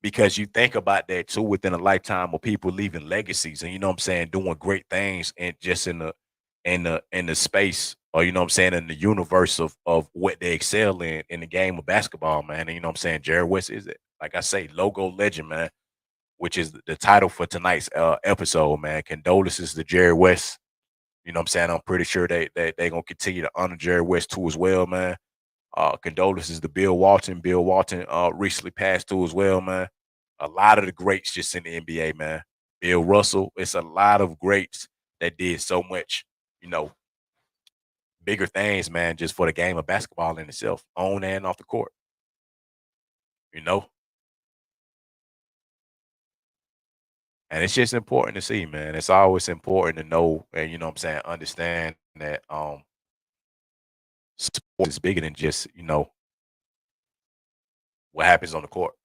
Speaker 1: Because you think about that too within a lifetime of people leaving legacies and you know what I'm saying, doing great things and just in the space or you know what I'm saying, in the universe of what they excel in the game of basketball, man. And you know what I'm saying, Jerry West is it. Like I say, logo legend, man, which is the title for tonight's episode, man. Condolences to Jerry West. You know what I'm saying? I'm pretty sure they gonna continue to honor Jerry West too as well, man. Condolences to Bill Walton. Bill Walton recently passed too as well, man. A lot of the greats just in the NBA, man. Bill Russell. It's a lot of greats that did so much, you know, bigger things, man, just for the game of basketball in itself, on and off the court. You know, and it's just important to see, man. It's always important to know, and you know, what I'm saying, understand that sports is bigger than just what happens on the court.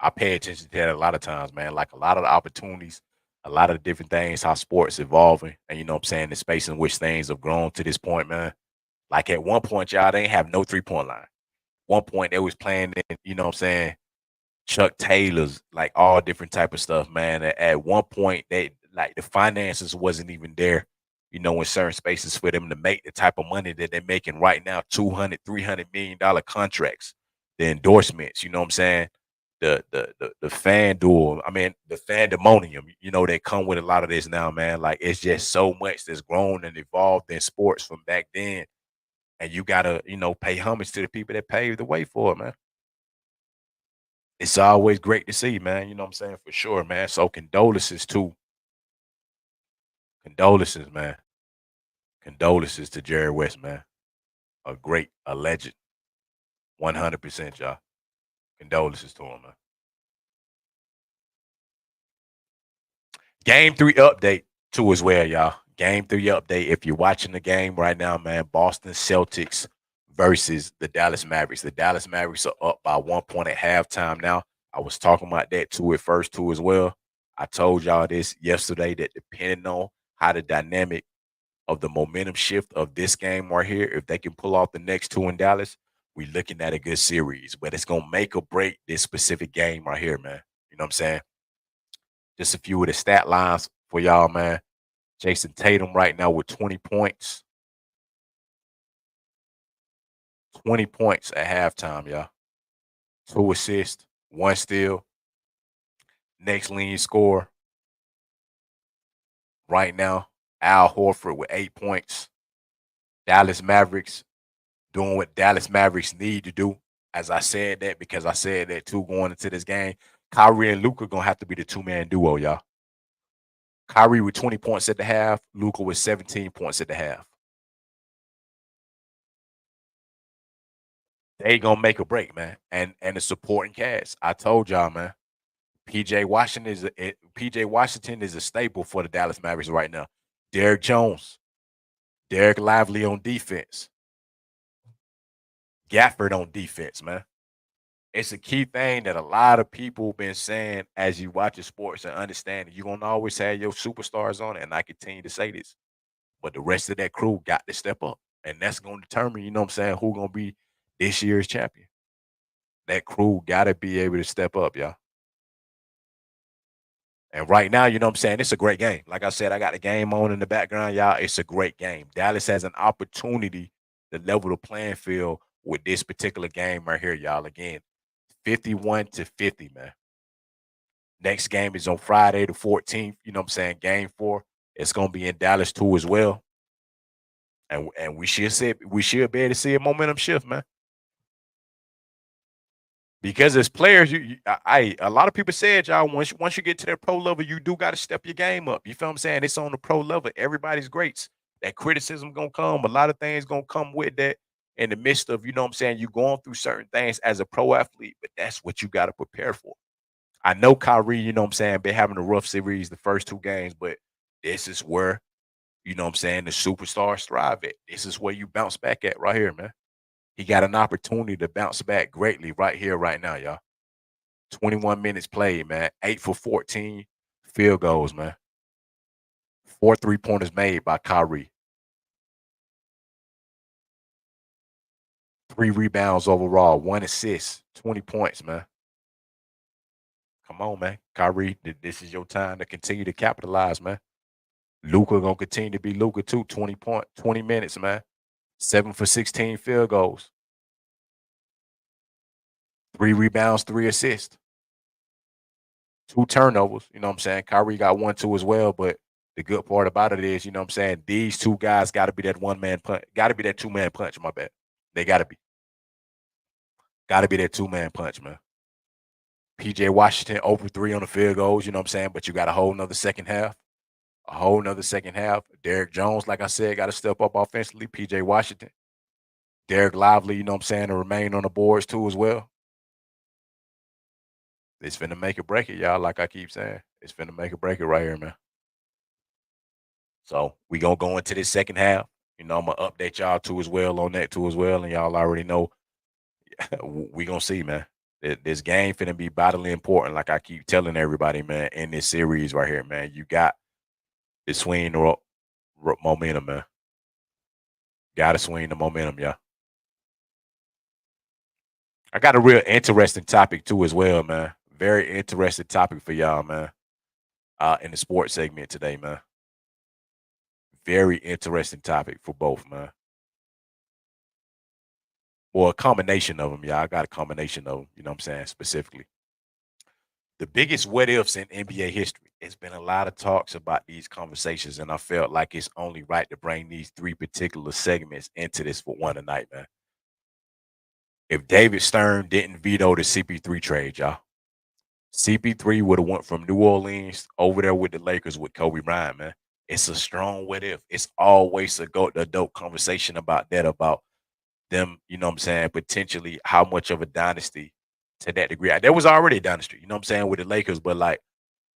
Speaker 1: I pay attention to that a lot of times, man. Like a lot of the opportunities, a lot of the different things, how sports evolving, and you know what I'm saying, the space in which things have grown to this point, man. Like at one point, y'all they ain't have no 3-point line. One point they was playing in, you know what I'm saying, Chuck Taylor's, like all different type of stuff, man. At one point, they like the finances wasn't even there, in certain spaces for them to make the type of money that they're making right now, 200, $300 million contracts, the endorsements, you know what I'm saying? The fan duel, I mean the fandemonium, that come with a lot of this now, man. Like it's just so much that's grown and evolved in sports from back then. And you gotta, pay homage to the people that paved the way for it, man. It's always great to see, man. You know what I'm saying? For sure, man. So condolences too. Condolences, man. Condolences to Jerry West, man. A legend. 100%, y'all. Condolences to him, man. Game 3 update too as well, y'all. Game 3 update. If you're watching the game right now, man, Boston Celtics versus the Dallas Mavericks. The Dallas Mavericks are up by 1 point at halftime now. I was talking about that too at first too as well. I told y'all this yesterday that depending on how the dynamic of the momentum shift of this game right here, if they can pull off the next two in Dallas, we're looking at a good series. But it's gonna make or break this specific game right here, man. You know what I'm saying? Just a few of the stat lines for y'all, man. Jason Tatum right now with 20 points. 20 points at halftime, y'all. 2 assists, 1 steal. Next leading scorer right now, Al Horford with 8 points. Dallas Mavericks doing what Dallas Mavericks need to do. As I said that, because I said that too going into this game. Kyrie and Luka gonna have to be the two-man duo, y'all. Kyrie with 20 points at the half, Luka with 17 points at the half. They gonna make a break, man. And the supporting cast. I told y'all, man. PJ Washington is a staple for the Dallas Mavericks right now. Derrick Jones, Derek Lively on defense, Gafford on defense, man. It's a key thing that a lot of people been saying as you watch the sports and understand that you're gonna always have your superstars on it. And I continue to say this. But the rest of that crew got to step up. And that's gonna determine, you know what I'm saying, who gonna be this year's champion. That crew gotta be able to step up, y'all. And right now, you know what I'm saying? It's a great game. Like I said, I got the game on in the background, y'all. It's a great game. Dallas has an opportunity to level the playing field with this particular game right here, y'all. Again, 51-50, man. Next game is on Friday the 14th. You know what I'm saying? Game 4. It's gonna be in Dallas too as well. And we should be able to see a momentum shift, man. Because as players, a lot of people said, y'all, once you get to that pro level, you do got to step your game up. You feel what I'm saying? It's on the pro level. Everybody's greats. That criticism gonna come. A lot of things gonna come with that in the midst of, you know what I'm saying, you going through certain things as a pro athlete, but that's what you got to prepare for. I know Kyrie, you know what I'm saying, been having a rough series the first 2 games, but this is where, you know what I'm saying, the superstars thrive at. This is where you bounce back at right here, man. He got an opportunity to bounce back greatly right here, right now, y'all. 21 minutes played, man. 8 for 14 field goals, man. 4 3-pointers made by Kyrie. 3 rebounds overall, 1 assist, 20 points, man. Come on, man. Kyrie, this is your time to continue to capitalize, man. Luka gonna continue to be Luka too. 20 minutes, man. 7 for 16 field goals. 3 rebounds, 3 assists. 2 turnovers. You know what I'm saying? Kyrie got 1 too as well. But the good part about it is, you know what I'm saying, these 2 guys gotta be that one-man punch, gotta be that 2-man punch, my bad. They gotta be. Gotta be that two-man punch, man. PJ Washington over 3 on the field goals, you know what I'm saying? But you got a whole nother second half. A whole nother second half. Derrick Jones, like I said, got to step up offensively. PJ Washington. Derek Lively, you know what I'm saying, to remain on the boards too as well. It's finna make it break it, y'all, like I keep saying. It's finna make it break it right here, man. So we gonna go into this second half. You know, I'm gonna update y'all too as well on that too as well. And y'all already know we gonna see, man. This game finna be vitally important, like I keep telling everybody, man, in this series right here, man. You got to swing the momentum, man. Gotta swing the momentum, yeah. I got a real interesting topic too as well, man. Very interesting topic for y'all, man. In the sports segment today, man. Very interesting topic for both, man. Or a combination of them, y'all. I got a combination of them, you know what I'm saying, specifically. The biggest what ifs in NBA history. It's been a lot of talks about these conversations, and I felt like it's only right to bring these three particular segments into this for one tonight, man. If David Stern didn't veto the CP3 trade, y'all, CP3 would have went from New Orleans over there with the Lakers with Kobe Bryant, man. It's a strong what if. It's always a dope conversation about that, about them, you know what I'm saying, potentially how much of a dynasty to that degree. There was already a dynasty, you know what I'm saying, with the Lakers, but like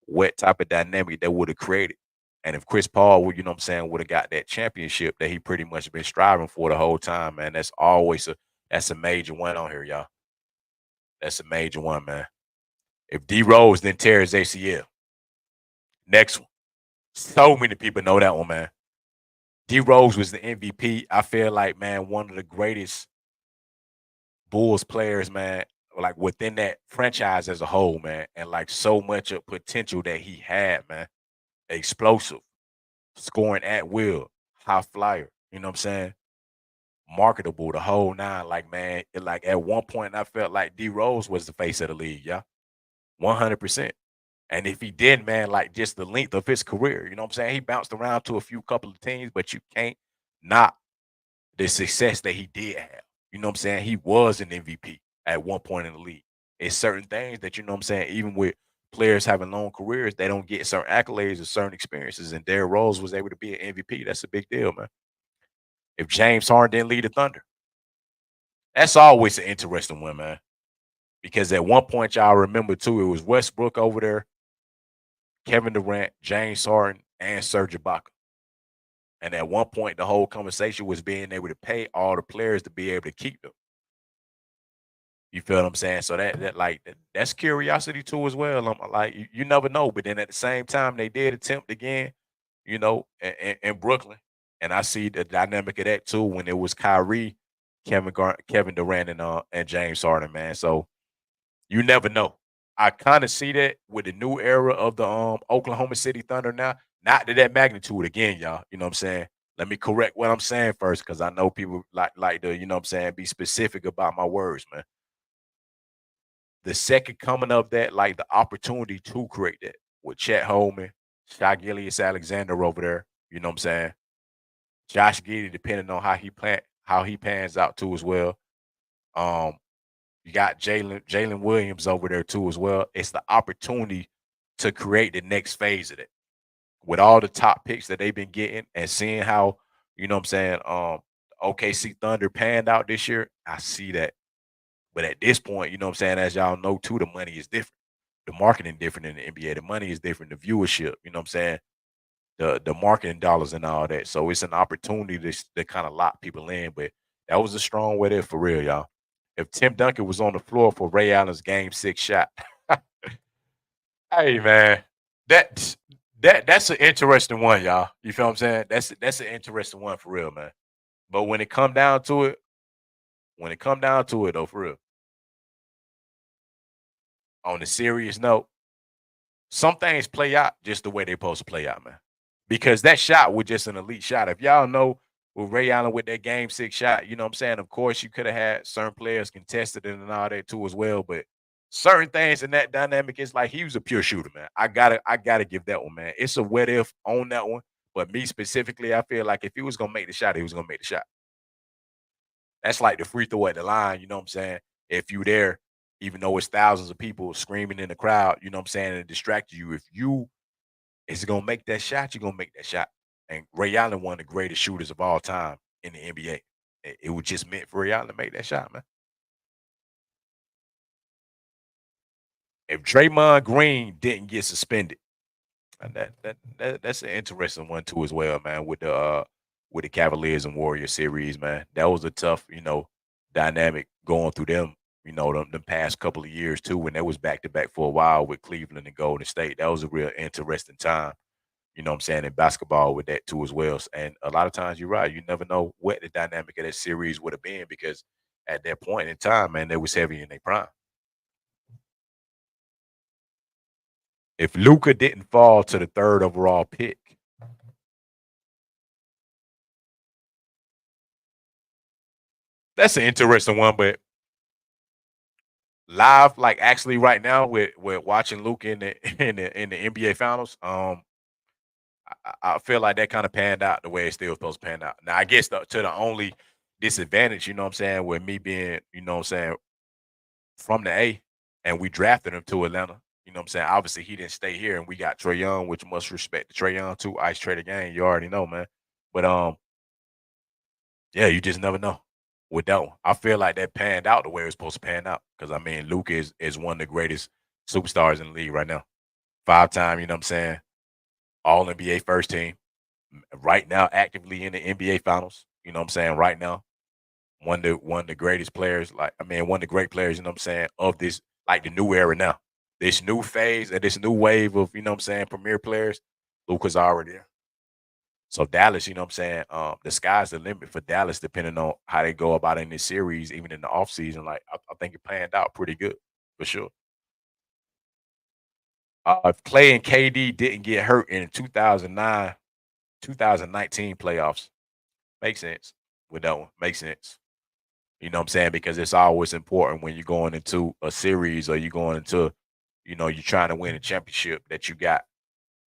Speaker 1: what type of dynamic that would have created. And if Chris Paul would, you know what I'm saying, would have got that championship that he pretty much been striving for the whole time, man, that's a major one on here, y'all. That's a major one, man. If D Rose then tears ACL, next one. So many people know that one, man. D Rose was the MVP. I feel like, man, one of the greatest Bulls players, man, like within that franchise as a whole, man, and like so much of potential that he had, man. Explosive, scoring at will, high flyer, you know what I'm saying? Marketable, the whole nine. Like, man, like at one point I felt like D Rose was the face of the league, yeah. 100%. And if he did, man, like just the length of his career, you know what I'm saying? He bounced around to a few couple of teams, but you can't not the success that he did have. You know what I'm saying? He was an MVP at one point in the league. It's certain things that, you know what I'm saying, even with players having long careers, they don't get certain accolades or certain experiences. And Derrick Rose was able to be an MVP. That's a big deal, man. If James Harden didn't lead the Thunder, that's always an interesting one, man. Because at one point, y'all remember too, it was Westbrook over there, Kevin Durant, James Harden, and Serge Ibaka. And at one point, the whole conversation was being able to pay all the players to be able to keep them. You feel what I'm saying? So that's curiosity too as well. I'm like, you never know. But then at the same time, they did attempt again, you know, in Brooklyn. And I see the dynamic of that too when it was Kyrie, Kevin Durant, and James Harden, man. So you never know. I kind of see that with the new era of the Oklahoma City Thunder now. Not to that magnitude again, y'all. You know what I'm saying? Let me correct what I'm saying first, because I know people like to, you know what I'm saying, be specific about my words, man. The second coming of that, like the opportunity to create that with Chet Holman, Shai Gillius Alexander over there, you know what I'm saying? Josh Giddey, depending on how he pans out too as well. Um, You got Jalen Williams over there too as well. It's the opportunity to create the next phase of it. With all the top picks that they've been getting and seeing how, you know what I'm saying, OKC Thunder panned out this year, I see that. But at this point, you know what I'm saying, as y'all know too, the money is different. The marketing different in the NBA. The money is different. The viewership, you know what I'm saying? The marketing dollars and all that. So it's an opportunity to kind of lock people in. But that was a strong way there for real, y'all. If Tim Duncan was on the floor for Ray Allen's game 6 shot, hey man, that that's an interesting one, y'all. You feel what I'm saying? That's an interesting one for real, man. But when it come down to it though, for real, on a serious note, some things play out just the way they're supposed to play out, man. Because that shot was just an elite shot. If y'all know with Ray Allen with that game 6 shot, you know what I'm saying? Of course, you could have had certain players contested it and all that too as well. But certain things in that dynamic, it's like he was a pure shooter, man. I gotta give that one, man. It's a what if on that one. But me specifically, I feel like if he was gonna make the shot, he was gonna make the shot. That's like the free throw at the line, you know what I'm saying? if you there, even though it's thousands of people screaming in the crowd, you know what I'm saying, and distract you. If you is gonna make that shot, you're gonna make that shot. And Ray Allen, one of the greatest shooters of all time in the NBA. It was just meant for Ray Allen to make that shot, man. If Draymond Green didn't get suspended, and that's an interesting one too as well, man. With the Cavaliers and Warriors series, man, that was a tough, dynamic going through them. Them past couple of years too, when they was back to back for a while with Cleveland and Golden State. That was a real interesting time. You know what I'm saying, in basketball with that too as well. And a lot of times you're right. You never know what the dynamic of that series would have been because at that point in time, man, they was heavy in their prime. If Luca didn't fall to the third overall pick, that's an interesting one. But live, like actually right now, with watching Luca in the in the NBA Finals, I feel like that kind of panned out the way it still supposed to pan out. Now, I guess to the only disadvantage, you know what I'm saying, with me being, what I'm saying, from the A, and we drafted him to Atlanta. You know what I'm saying? Obviously, he didn't stay here, and we got Trey Young, which must respect to Trey Young too. Ice trade again, you already know, man. But yeah, you just never know with that one. I feel like that panned out the way it was supposed to pan out because I mean, Luke is one of the greatest superstars in the league right now. 5 time, you know what I'm saying? All NBA first team. Right now, actively in the NBA finals. You know what I'm saying? Right now, one of the greatest players, like I mean, one of the great players, you know what I'm saying, of this like the new era now. This new phase and this new wave of, what I'm saying, premier players, Luka's already there. So Dallas, you know what I'm saying, the sky's the limit for Dallas depending on how they go about in this series, even in the offseason. Like I think it planned out pretty good for sure. If Clay and KD didn't get hurt in 2009, 2019 playoffs, makes sense with that one. Makes sense. You know what I'm saying? Because it's always important when you're going into a series or you're going into, you're trying to win a championship that you got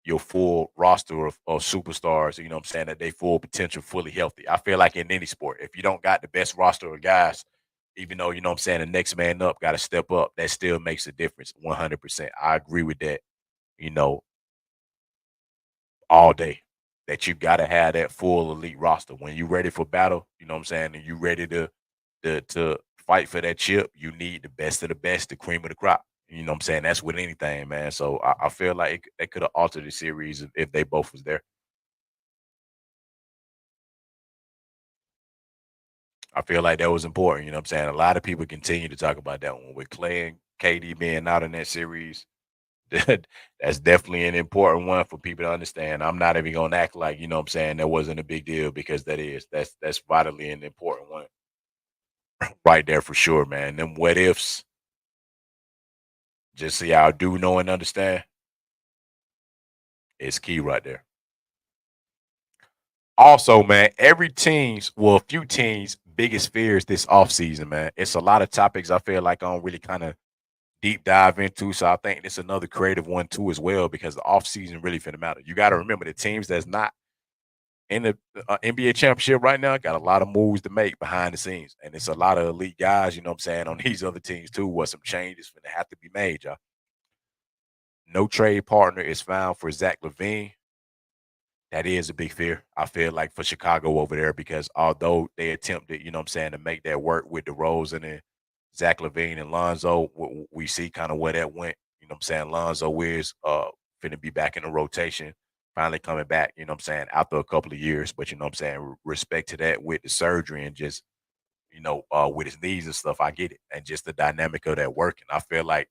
Speaker 1: your full roster of superstars, you know what I'm saying, that they full potential, fully healthy. I feel like in any sport, if you don't got the best roster of guys, even though, you know what I'm saying, the next man up got to step up, that still makes a difference 100%. I agree with that, you know, all day. That you got to have that full elite roster. When you're ready for battle, you know what I'm saying, and you ready to fight for that chip, you need the best of the best, the cream of the crop. You know what I'm saying? That's with anything, man. So I feel like they could have altered the series if they both was there. I feel like that was important. You know what I'm saying? A lot of people continue to talk about that one with Clay and KD being out in that series. That's definitely an important one for people to understand. I'm not even gonna act like, you know what I'm saying, that wasn't a big deal because that's vitally an important one right there for sure, man. Them what ifs, just so y'all do know and understand, is key right there. Also, man, every team's, well, a few teams' biggest fears this offseason, man. It's a lot of topics I feel like I don't really kind of deep dive into. So I think it's another creative one too as well because the offseason really finna matter. You got to remember the teams that's not in the NBA championship right now got a lot of moves to make behind the scenes. And it's a lot of elite guys, you know what I'm saying, on these other teams too, where some changes finna have to be made, y'all. No trade partner is found for Zach Levine. That is a big fear, I feel like, for Chicago over there because although they attempted, you know what I'm saying, to make that work with DeRozan and Zach Levine and Lonzo, we see kind of where that went. You know what I'm saying? Lonzo is finna be back in the rotation, finally coming back, you know what I'm saying, after a couple of years. But you know what I'm saying, respect to that with the surgery and just, with his knees and stuff, I get it. And just the dynamic of that working. I feel like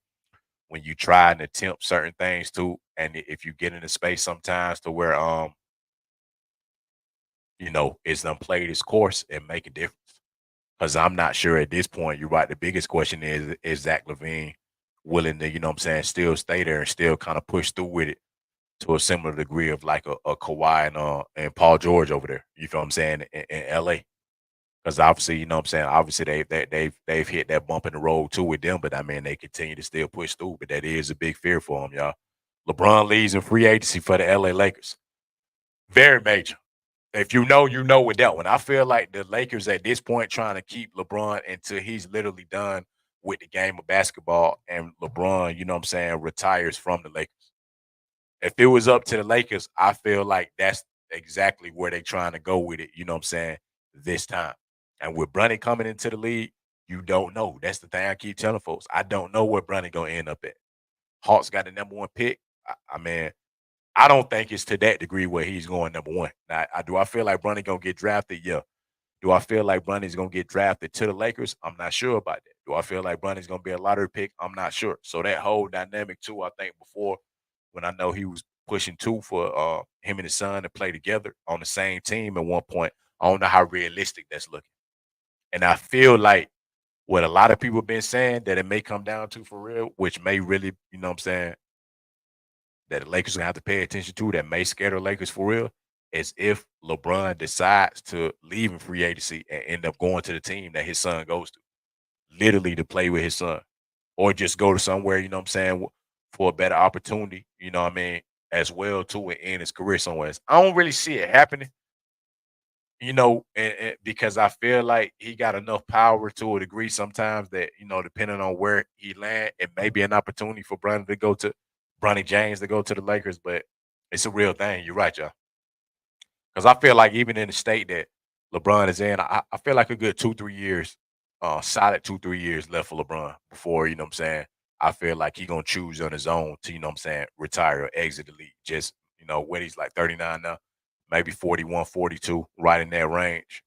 Speaker 1: when you try and attempt certain things too, and if you get in a space sometimes to where it's done played its course and make a difference. Because I'm not sure at this point, you're right. The biggest question is Zach Levine willing to, you know what I'm saying, still stay there and still kind of push through with it to a similar degree of like a Kawhi and Paul George over there. You feel what I'm saying in LA? Because obviously, you know what I'm saying, obviously they've hit that bump in the road too with them, but I mean they continue to still push through. But that is a big fear for them, y'all. LeBron leaves in free agency for the LA Lakers. Very major. If you know, you know with that one. I feel like the Lakers at this point trying to keep LeBron until he's literally done with the game of basketball and LeBron, you know what I'm saying, retires from the Lakers. If it was up to the Lakers, I feel like that's exactly where they're trying to go with it, you know what I'm saying, this time. And with Bronny coming into the league, you don't know. That's the thing I keep telling folks. I don't know where Bronny gonna end up at. Hawks got the number one pick. I mean, I don't think it's to that degree where he's going number one. Now, do I feel like Bronny gonna get drafted? Yeah. Do I feel like Bronny's gonna get drafted to the Lakers? I'm not sure about that. Do I feel like Bronny's gonna be a lottery pick? I'm not sure. So that whole dynamic too, I think before when I know he was pushing two for him and his son to play together on the same team at one point. I don't know how realistic that's looking. And I feel like what a lot of people been saying that it may come down to for real, which may really, you know what I'm saying, that the Lakers gonna have to pay attention to that may scare the Lakers for real is if LeBron decides to leave in free agency and end up going to the team that his son goes to, literally to play with his son, or just go to somewhere, you know what I'm saying, for a better opportunity, you know what I mean, as well too, and end his career somewhere else. I don't really see it happening, you know, and because I feel like he got enough power to a degree sometimes that, you know, depending on where he land, it may be an opportunity for Bronny James to go to the Lakers, but it's a real thing. You're right, y'all. Because I feel like even in the state that LeBron is in, I feel like a good 2, 3 years, solid 2, 3 years left for LeBron before, you know what I'm saying. I feel like he gonna choose on his own to, you know what I'm saying, retire or exit the league. Just, you know, when he's like 39 now, maybe 41, 42, right in that range,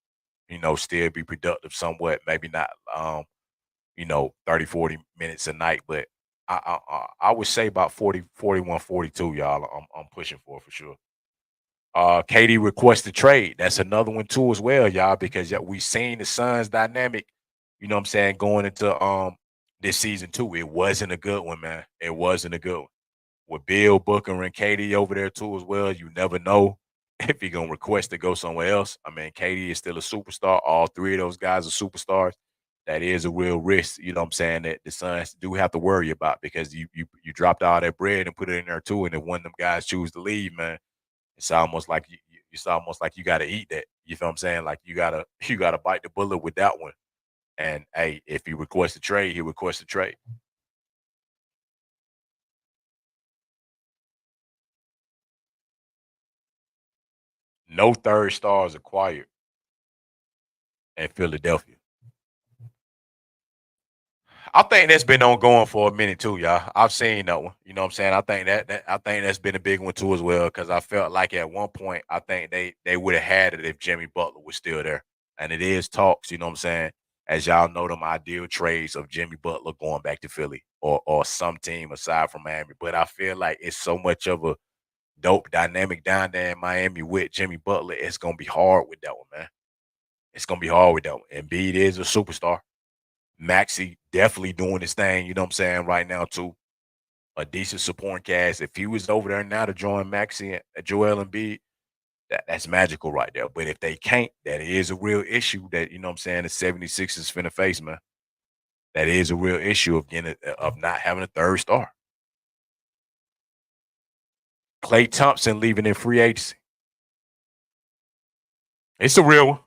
Speaker 1: you know, still be productive somewhat, maybe not 30, 40 minutes a night, but I would say about 40, 41, 42, y'all. I'm pushing for sure. KD requested trade. That's another one too as well, y'all, because we seen the Suns dynamic, you know what I'm saying, going into this season too. It wasn't a good one, man. It wasn't a good one. With Bill Booker and KD over there too as well, you never know if he gonna request to go somewhere else. I mean, KD is still a superstar. All three of those guys are superstars. That is a real risk, you know what I'm saying, that the Suns do have to worry about because you dropped all that bread and put it in there too, and if one of them guys choose to leave, man, it's almost like you got to eat that. You feel what I'm saying? Like you gotta bite the bullet with that one. And hey, if he requests a trade, he requests a trade. No third stars acquired in Philadelphia. I think that's been ongoing for a minute too, y'all. I've seen that one. You know what I'm saying? I think that's been a big one too as well because I felt like at one point I think they would have had it if Jimmy Butler was still there. And it is talks, you know what I'm saying? As y'all know, them ideal trades of Jimmy Butler going back to Philly or some team aside from Miami. But I feel like it's so much of a dope dynamic down there in Miami with Jimmy Butler. It's gonna be hard with that one, man. It's gonna be hard with that one. Embiid is a superstar. Maxi definitely doing his thing, you know what I'm saying, right now too. A decent supporting cast. If he was over there now to join Maxi and Joel Embiid, that's magical right there. But if they can't, that is a real issue that, you know what I'm saying, the 76ers finna face, man. That is a real issue of of not having a third star. Klay Thompson leaving in free agency. It's a real one.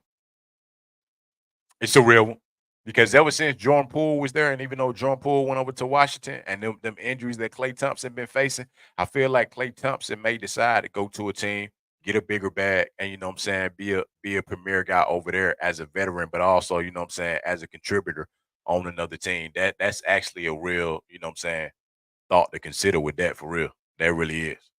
Speaker 1: It's a real one. Because ever since Jordan Poole was there, and even though Jordan Poole went over to Washington and them injuries that Klay Thompson been facing, I feel like Klay Thompson may decide to go to a team, get a bigger bag, and you know what I'm saying, be a premier guy over there as a veteran, but also, you know what I'm saying, as a contributor on another team. That's actually a real, you know what I'm saying, thought to consider with that for real. That really is.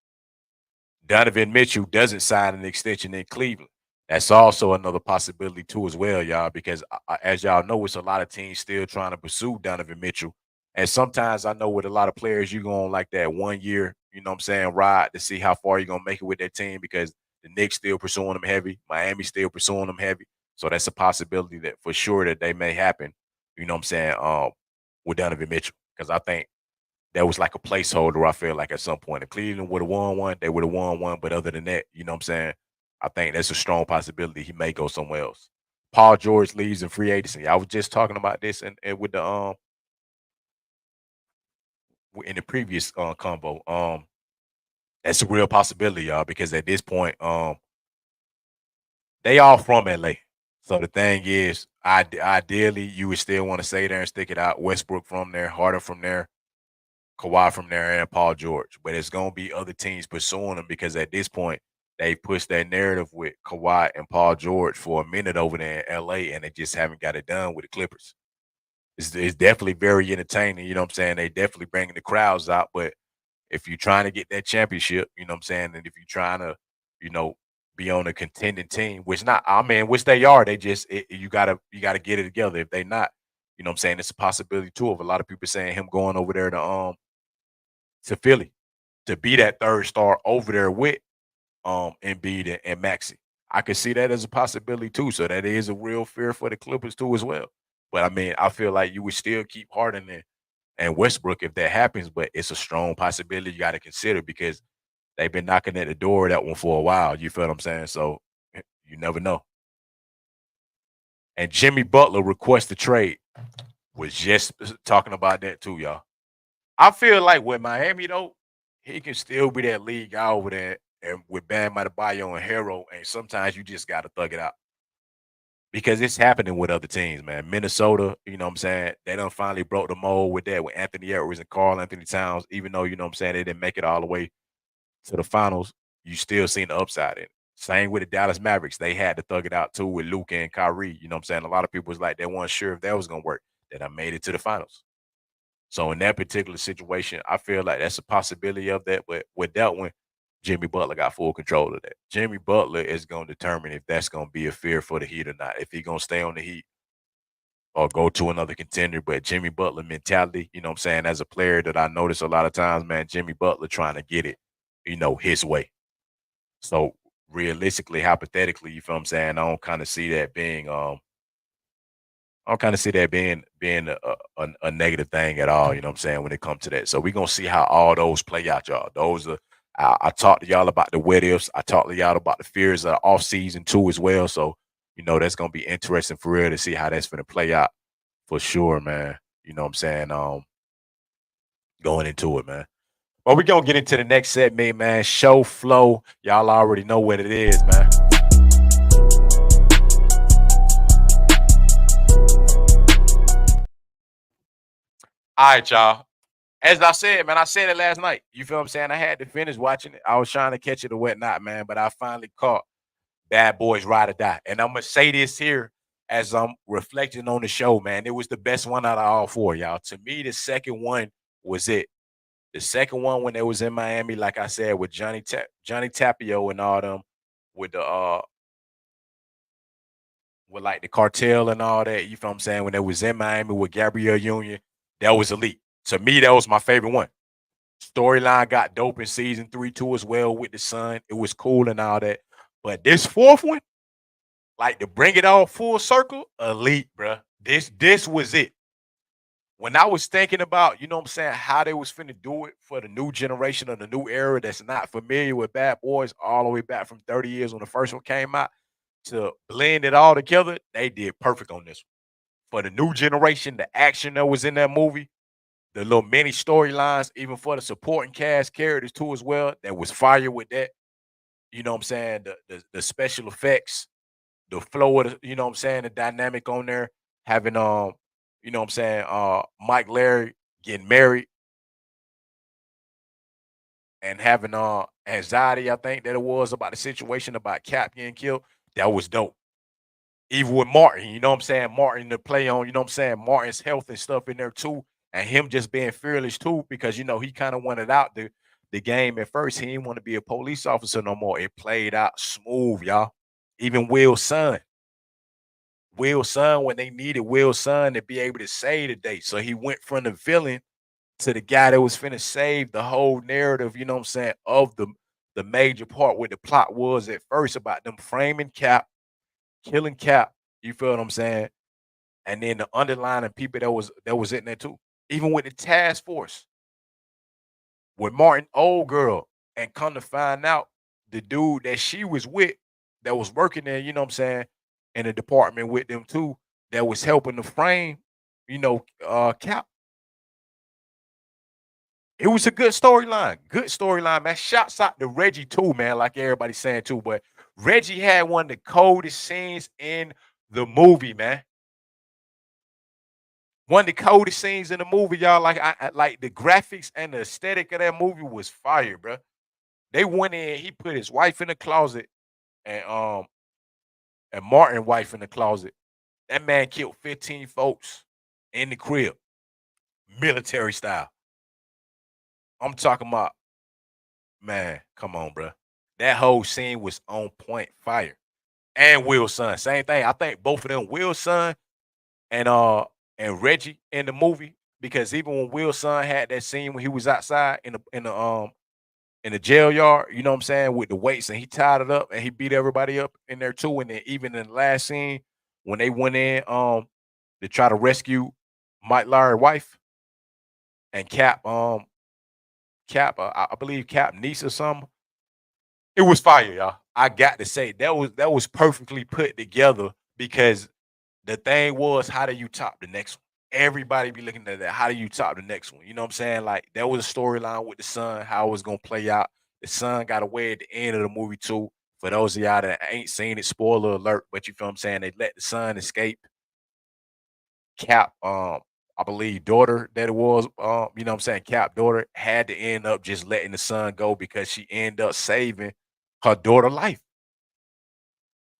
Speaker 1: Donovan Mitchell doesn't sign an extension in Cleveland. That's also another possibility too, as well, y'all. Because as y'all know, it's a lot of teams still trying to pursue Donovan Mitchell, and sometimes I know with a lot of players, you go on like that 1 year, you know what I'm saying, ride to see how far you're gonna make it with that team because the Knicks still pursuing them heavy, Miami still pursuing them heavy. So that's a possibility that for sure that they may happen. You know what I'm saying? With Donovan Mitchell, because I think that was like a placeholder, I feel like at some point. If Cleveland would have won one, they would have won one. But other than that, you know what I'm saying? I think that's a strong possibility he may go somewhere else. Paul George leaves in free agency. I was just talking about this and with the in the previous combo. That's a real possibility, y'all, because at this point, they all from LA. So the thing is, ideally, you would still want to stay there and stick it out. Westbrook from there, Harden from there, Kawhi from there, and Paul George. But it's gonna be other teams pursuing them because at this point, they pushed that narrative with Kawhi and Paul George for a minute over there in LA, and they just haven't got it done with the Clippers. It's definitely very entertaining. You know what I'm saying? They definitely bringing the crowds out. But if you're trying to get that championship, you know what I'm saying, and if you're trying to, you know, be on a contending team, which not, I mean, which they are, they just you gotta get it together. If they not, you know what I'm saying, it's a possibility too of a lot of people saying him going over there to Philly to be that third star over there with Embiid and Maxey. I could see that as a possibility too. So that is a real fear for the Clippers too as well. But I mean, I feel like you would still keep Harden and Westbrook if that happens, but it's a strong possibility you got to consider because they've been knocking at the door of that one for a while. You feel what I'm saying? So you never know. And Jimmy Butler requested trade. Was just talking about that too, y'all. I feel like with Miami though, he can still be that lead guy over there, and with Bam Adebayo and Hero, and sometimes you just got to thug it out because it's happening with other teams, man. Minnesota, you know what I'm saying? They done finally broke the mold with that with Anthony Edwards and Carl Anthony Towns, even though, you know what I'm saying, they didn't make it all the way to the finals, you still seen the upside in it. Same with the Dallas Mavericks. They had to thug it out too with Luka and Kyrie. You know what I'm saying? A lot of people was like they weren't sure if that was gonna work. That I made it to the finals. So in that particular situation, I feel like that's a possibility of that. But with that one, Jimmy Butler got full control of that. Jimmy Butler is going to determine if that's going to be a fear for the Heat or not. If he's going to stay on the Heat or go to another contender. But Jimmy Butler mentality, you know what I'm saying, as a player that I notice a lot of times, man, Jimmy Butler trying to get it, you know, his way. So realistically, hypothetically, you feel what I'm saying? I don't kind of see that being a negative thing at all. You know what I'm saying when it comes to that. So we're gonna see how all those play out, y'all. Those are I talked to y'all about the what ifs. I talked to y'all about the fears of the off season too as well. So you know that's gonna be interesting for real to see how that's gonna play out for sure, man. You know what I'm saying? Going into it, man. Well, we're gonna get into the next segment, man. Show flow. Y'all already know what it is, man. All right, y'all. As I said, man, I said it last night. You feel what I'm saying? I had to finish watching it. I was trying to catch it or whatnot, man, but I finally caught Bad Boys Ride or Die. And I'm gonna say this here as I'm reflecting on the show, man. It was the best one out of all four, y'all. To me, the second one was it. The second one when they was in Miami, like I said, with Johnny Tapio and all them, with the with like the cartel and all that. You feel what I'm saying? When they was in Miami with Gabrielle Union, that was elite. To me, that was my favorite one. Storyline got dope in season 3 too as well with the son. It was cool and all that. But this fourth one, like to bring it all full circle, elite, bruh. This was it. When I was thinking about, you know what I'm saying, how they was finna do it for the new generation of the new era that's not familiar with Bad Boys all the way back from 30 years when the first one came out to blend it all together, they did perfect on this one. For the new generation, the action that was in that movie, the little mini storylines, even for the supporting cast characters too as well, that was fire with that. You know what I'm saying? The special effects, the flow of the, you know what I'm saying, the dynamic on there, having you know what I'm saying, Mike Larry getting married and having anxiety, I think that it was about the situation about Cap getting killed. That was dope. Even with Martin, you know what I'm saying? Martin to play on, you know what I'm saying? Martin's health and stuff in there too. And him just being fearless too, because you know he kind of wanted out the game at first. He didn't want to be a police officer no more. It played out smooth, y'all. Even Will's son, when they needed Will's son to be able to save the day. So he went from the villain to the guy that was finna save the whole narrative, you know what I'm saying, of the major part where the plot was at first about them framing Cap, killing Cap. You feel what I'm saying? And then the underlying people that was in there too. Even with the task force, with Martin old girl, and come to find out the dude that she was with that was working there, you know what I'm saying, in the department with them too, that was helping to frame, Cap. It was a good storyline. Good storyline, man. Shouts out to Reggie too, man. Like everybody's saying too. But Reggie had one of the coldest scenes in the movie, man. One of the coldest scenes in the movie, y'all. Like I like the graphics and the aesthetic of that movie was fire, bro. They went in, he put his wife in the closet and and Martin wife in the closet. That man killed 15 folks in the crib, military style. I'm talking about, man, come on, bro. That whole scene was on point fire. And Will's son, same thing. I think both of them, Will's son and Reggie in the movie, because even when Will's son had that scene when he was outside in the jail yard, you know what I'm saying, with the weights, and he tied it up and he beat everybody up in there too. And then even in the last scene, when they went in to try to rescue Mike Lowry's wife and Cap, I believe Cap niece or something. It was fire, y'all. I got to say that was perfectly put together because the thing was, how do you top the next one? Everybody be looking at that. How do you top the next one? You know what I'm saying? Like there was a storyline with the son, how it was gonna play out. The son got away at the end of the movie too. For those of y'all that ain't seen it, spoiler alert, but you feel what I'm saying? They let the son escape. Cap, I believe daughter that it was, you know what I'm saying? Cap daughter had to end up just letting the son go because she ended up saving her daughter life.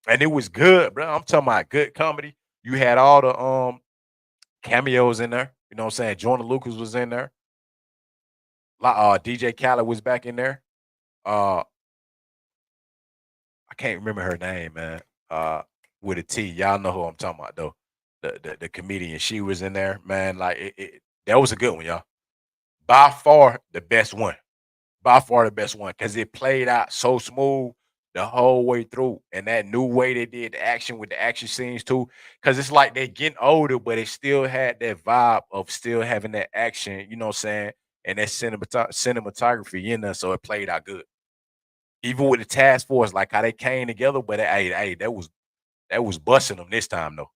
Speaker 1: And it was good, bro. I'm talking about good comedy. You had all the cameos in there. You know what I'm saying? Jordan Lucas was in there. DJ Khaled was back in there. Uh, I can't remember her name, man. With a T. Y'all know who I'm talking about though. The comedian. She was in there, man. Like that was a good one, y'all. By far the best one. By far the best one because it played out so smooth the whole way through, and that new way they did the action with the action scenes too. Because it's like they getting older, but they still had that vibe of still having that action. You know what I'm saying? And that cinematography in there, so it played out good. Even with the task force, like how they came together, but hey, that was busting them this time though.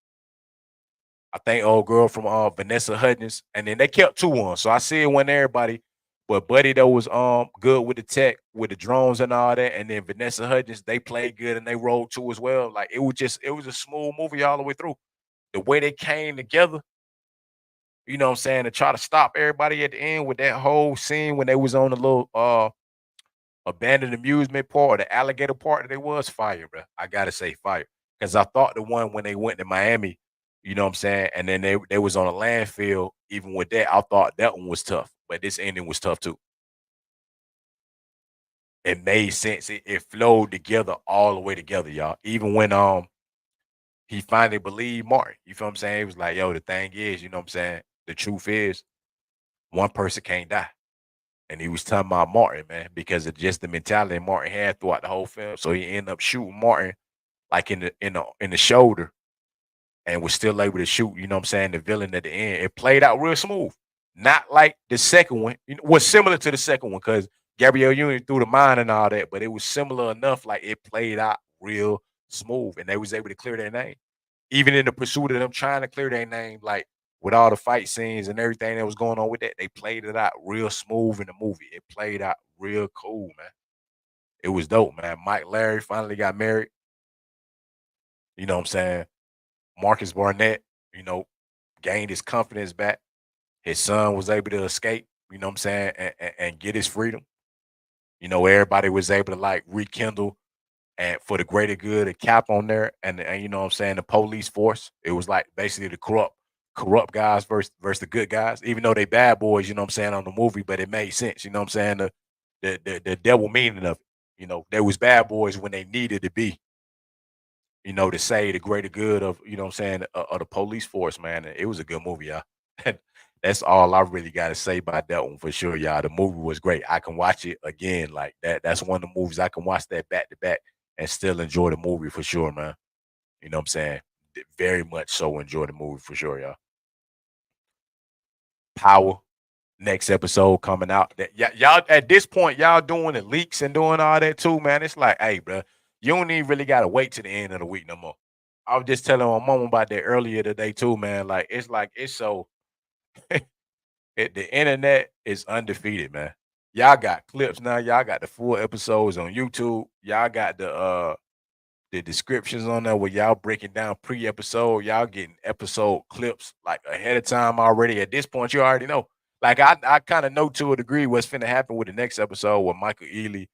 Speaker 1: I think old girl from Vanessa Hudgens, and then they kept two on. So I see it when everybody, but Buddy that was good with the tech, with the drones and all that, and then Vanessa Hudgens, they played good and they rolled too as well. Like it was a smooth movie all the way through. The way they came together, you know what I'm saying, to try to stop everybody at the end with that whole scene when they was on the little abandoned amusement park or the alligator park that they was fire, bro. I gotta say fire. Because I thought the one when they went to Miami, you know what I'm saying, and then they was on a landfill, even with that, I thought that one was tough. But this ending was tough too. It made sense. It flowed together all the way together, y'all. Even when he finally believed Martin. You feel what I'm saying? He was like, yo, the thing is, you know what I'm saying? The truth is, one person can't die. And he was talking about Martin, man, because of just the mentality Martin had throughout the whole film. So he ended up shooting Martin like in the shoulder and was still able to shoot, you know what I'm saying, the villain at the end. It played out real smooth. Not like the second one. Was similar to the second one because Gabrielle Union threw the mine and all that, but it was similar enough, like it played out real smooth and they was able to clear their name. Even in the pursuit of them trying to clear their name, like with all the fight scenes and everything that was going on with that, they played it out real smooth in the movie. It played out real cool, man. It was dope, man. Mike Larry finally got married. You know what I'm saying? Marcus Barnett, you know, gained his confidence back. His son was able to escape, you know what I'm saying, and get his freedom. You know, everybody was able to like rekindle and for the greater good, a cap on there, and you know what I'm saying, the police force. It was like basically the corrupt guys versus the good guys, even though they bad boys, you know what I'm saying, on the movie, but it made sense, you know what I'm saying? The devil meaning of it. You know, they was bad boys when they needed to be, you know, to say the greater good of, you know what I'm saying, of the police force, man. It was a good movie, y'all. That's all I really got to say about that one for sure, y'all. The movie was great. I can watch it again like that. That's one of the movies I can watch that back to back and still enjoy the movie for sure, man. You know what I'm saying? Very much so enjoy the movie for sure, y'all. Power, next episode coming out. That y'all at this point, y'all doing the leaks and doing all that too, man. It's like, hey, bro, you don't even really gotta wait to the end of the week no more. I was just telling my mom about that earlier today too, man. Like it's so the internet is undefeated, man. Y'all got clips now. Y'all got the full episodes on YouTube. Y'all got the descriptions on there where y'all breaking down pre-episode, y'all getting episode clips like ahead of time already. At this point, you already know. Like I kind of know to a degree what's finna happen with the next episode with Michael Ealy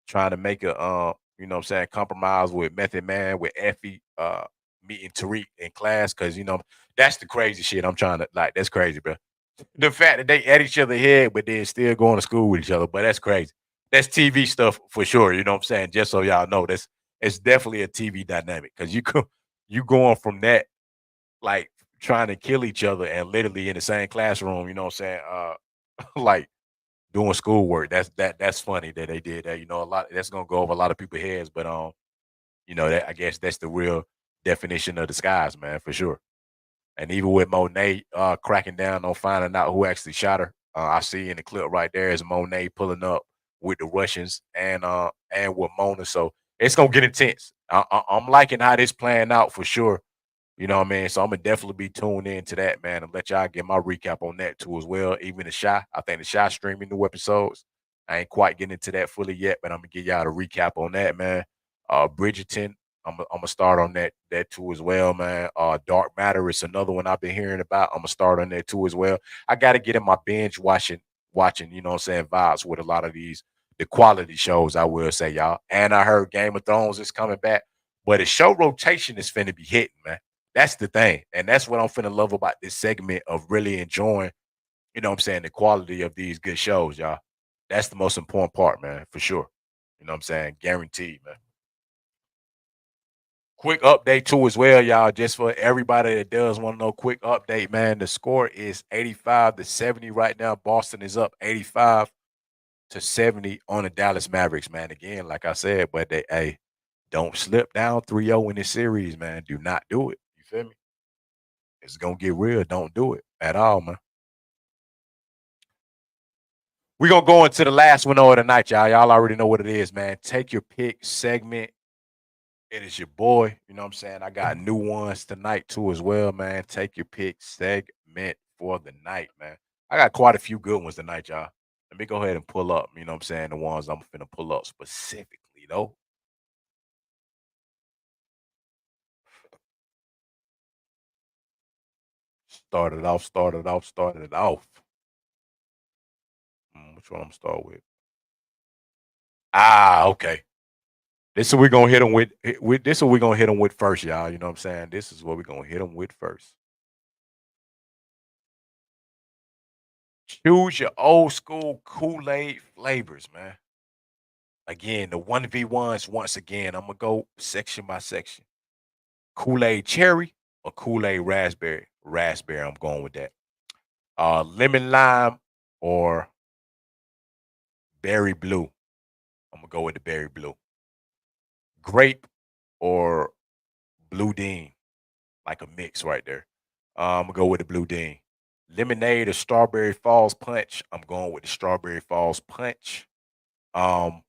Speaker 1: trying to make a you know what I'm saying, compromise with Method Man with Effie meeting Tariq in class. Cause you know, that's the crazy shit I'm trying to like, that's crazy, bro. The fact that they at each other head, but then still going to school with each other, but that's crazy. That's TV stuff for sure. You know what I'm saying? Just so y'all know, that's it's definitely a TV dynamic because you going from that like trying to kill each other and literally in the same classroom. You know what I'm saying? Like doing schoolwork. That's funny that they did that. You know, a lot that's gonna go over a lot of people's heads, but you know that I guess that's the real definition of disguise, man, for sure. And even with Monet cracking down on finding out who actually shot her, I see in the clip right there is Monet pulling up with the Russians and with Mona. So it's gonna get intense. I'm liking how this playing out for sure. You know what I mean? So I'm gonna definitely be tuned in to that, man, and let y'all get my recap on that too as well. Even the Shy, I think the Shy streaming new episodes. I ain't quite getting into that fully yet, but I'm gonna give y'all a recap on that, man. Bridgerton, I'm gonna start on that too as well, man. Dark Matter is another one I've been hearing about. I'm gonna start on that too as well. I gotta get in my binge watching, you know what I'm saying, vibes with a lot of these the quality shows, I will say, y'all. And I heard Game of Thrones is coming back, but the show rotation is finna be hitting, man. That's the thing. And that's what I'm finna love about this segment of really enjoying, you know what I'm saying, the quality of these good shows, y'all. That's the most important part, man, for sure. You know what I'm saying? Guaranteed, man. Quick update too as well, y'all. Just for everybody that does want to know, quick update, man. The score is 85-70 right now. Boston is up 85-70 on the Dallas Mavericks, man. Again, like I said, but they hey, don't slip down 3-0 in this series, man. Do not do it. You feel me? It's gonna get real. Don't do it at all, man. We're gonna go into the last one of the night, y'all. Y'all already know what it is, man. Take your pick segment. It is your boy. You know what I'm saying? I got new ones tonight too as well, man. Take your pick segment for the night, man. I got quite a few good ones tonight, y'all. Let me go ahead and pull up, you know what I'm saying? The ones I'm finna pull up specifically, though. Started off. Which one I'm gonna start with? Ah, okay. This is what we're gonna hit them with this is what we're gonna hit them with first, y'all. You know what I'm saying? This is what we're gonna hit them with first. Choose your old school Kool-Aid flavors, man. Again, the 1v1s once again. I'm gonna go section by section. Kool-Aid cherry or Kool-Aid raspberry? Raspberry, I'm going with that. Lemon lime or berry blue. I'm gonna go with the berry blue. Grape or blue dean, like a mix right there. I'm gonna go with the blue dean. Lemonade or strawberry falls punch. I'm going with the strawberry falls punch. Um,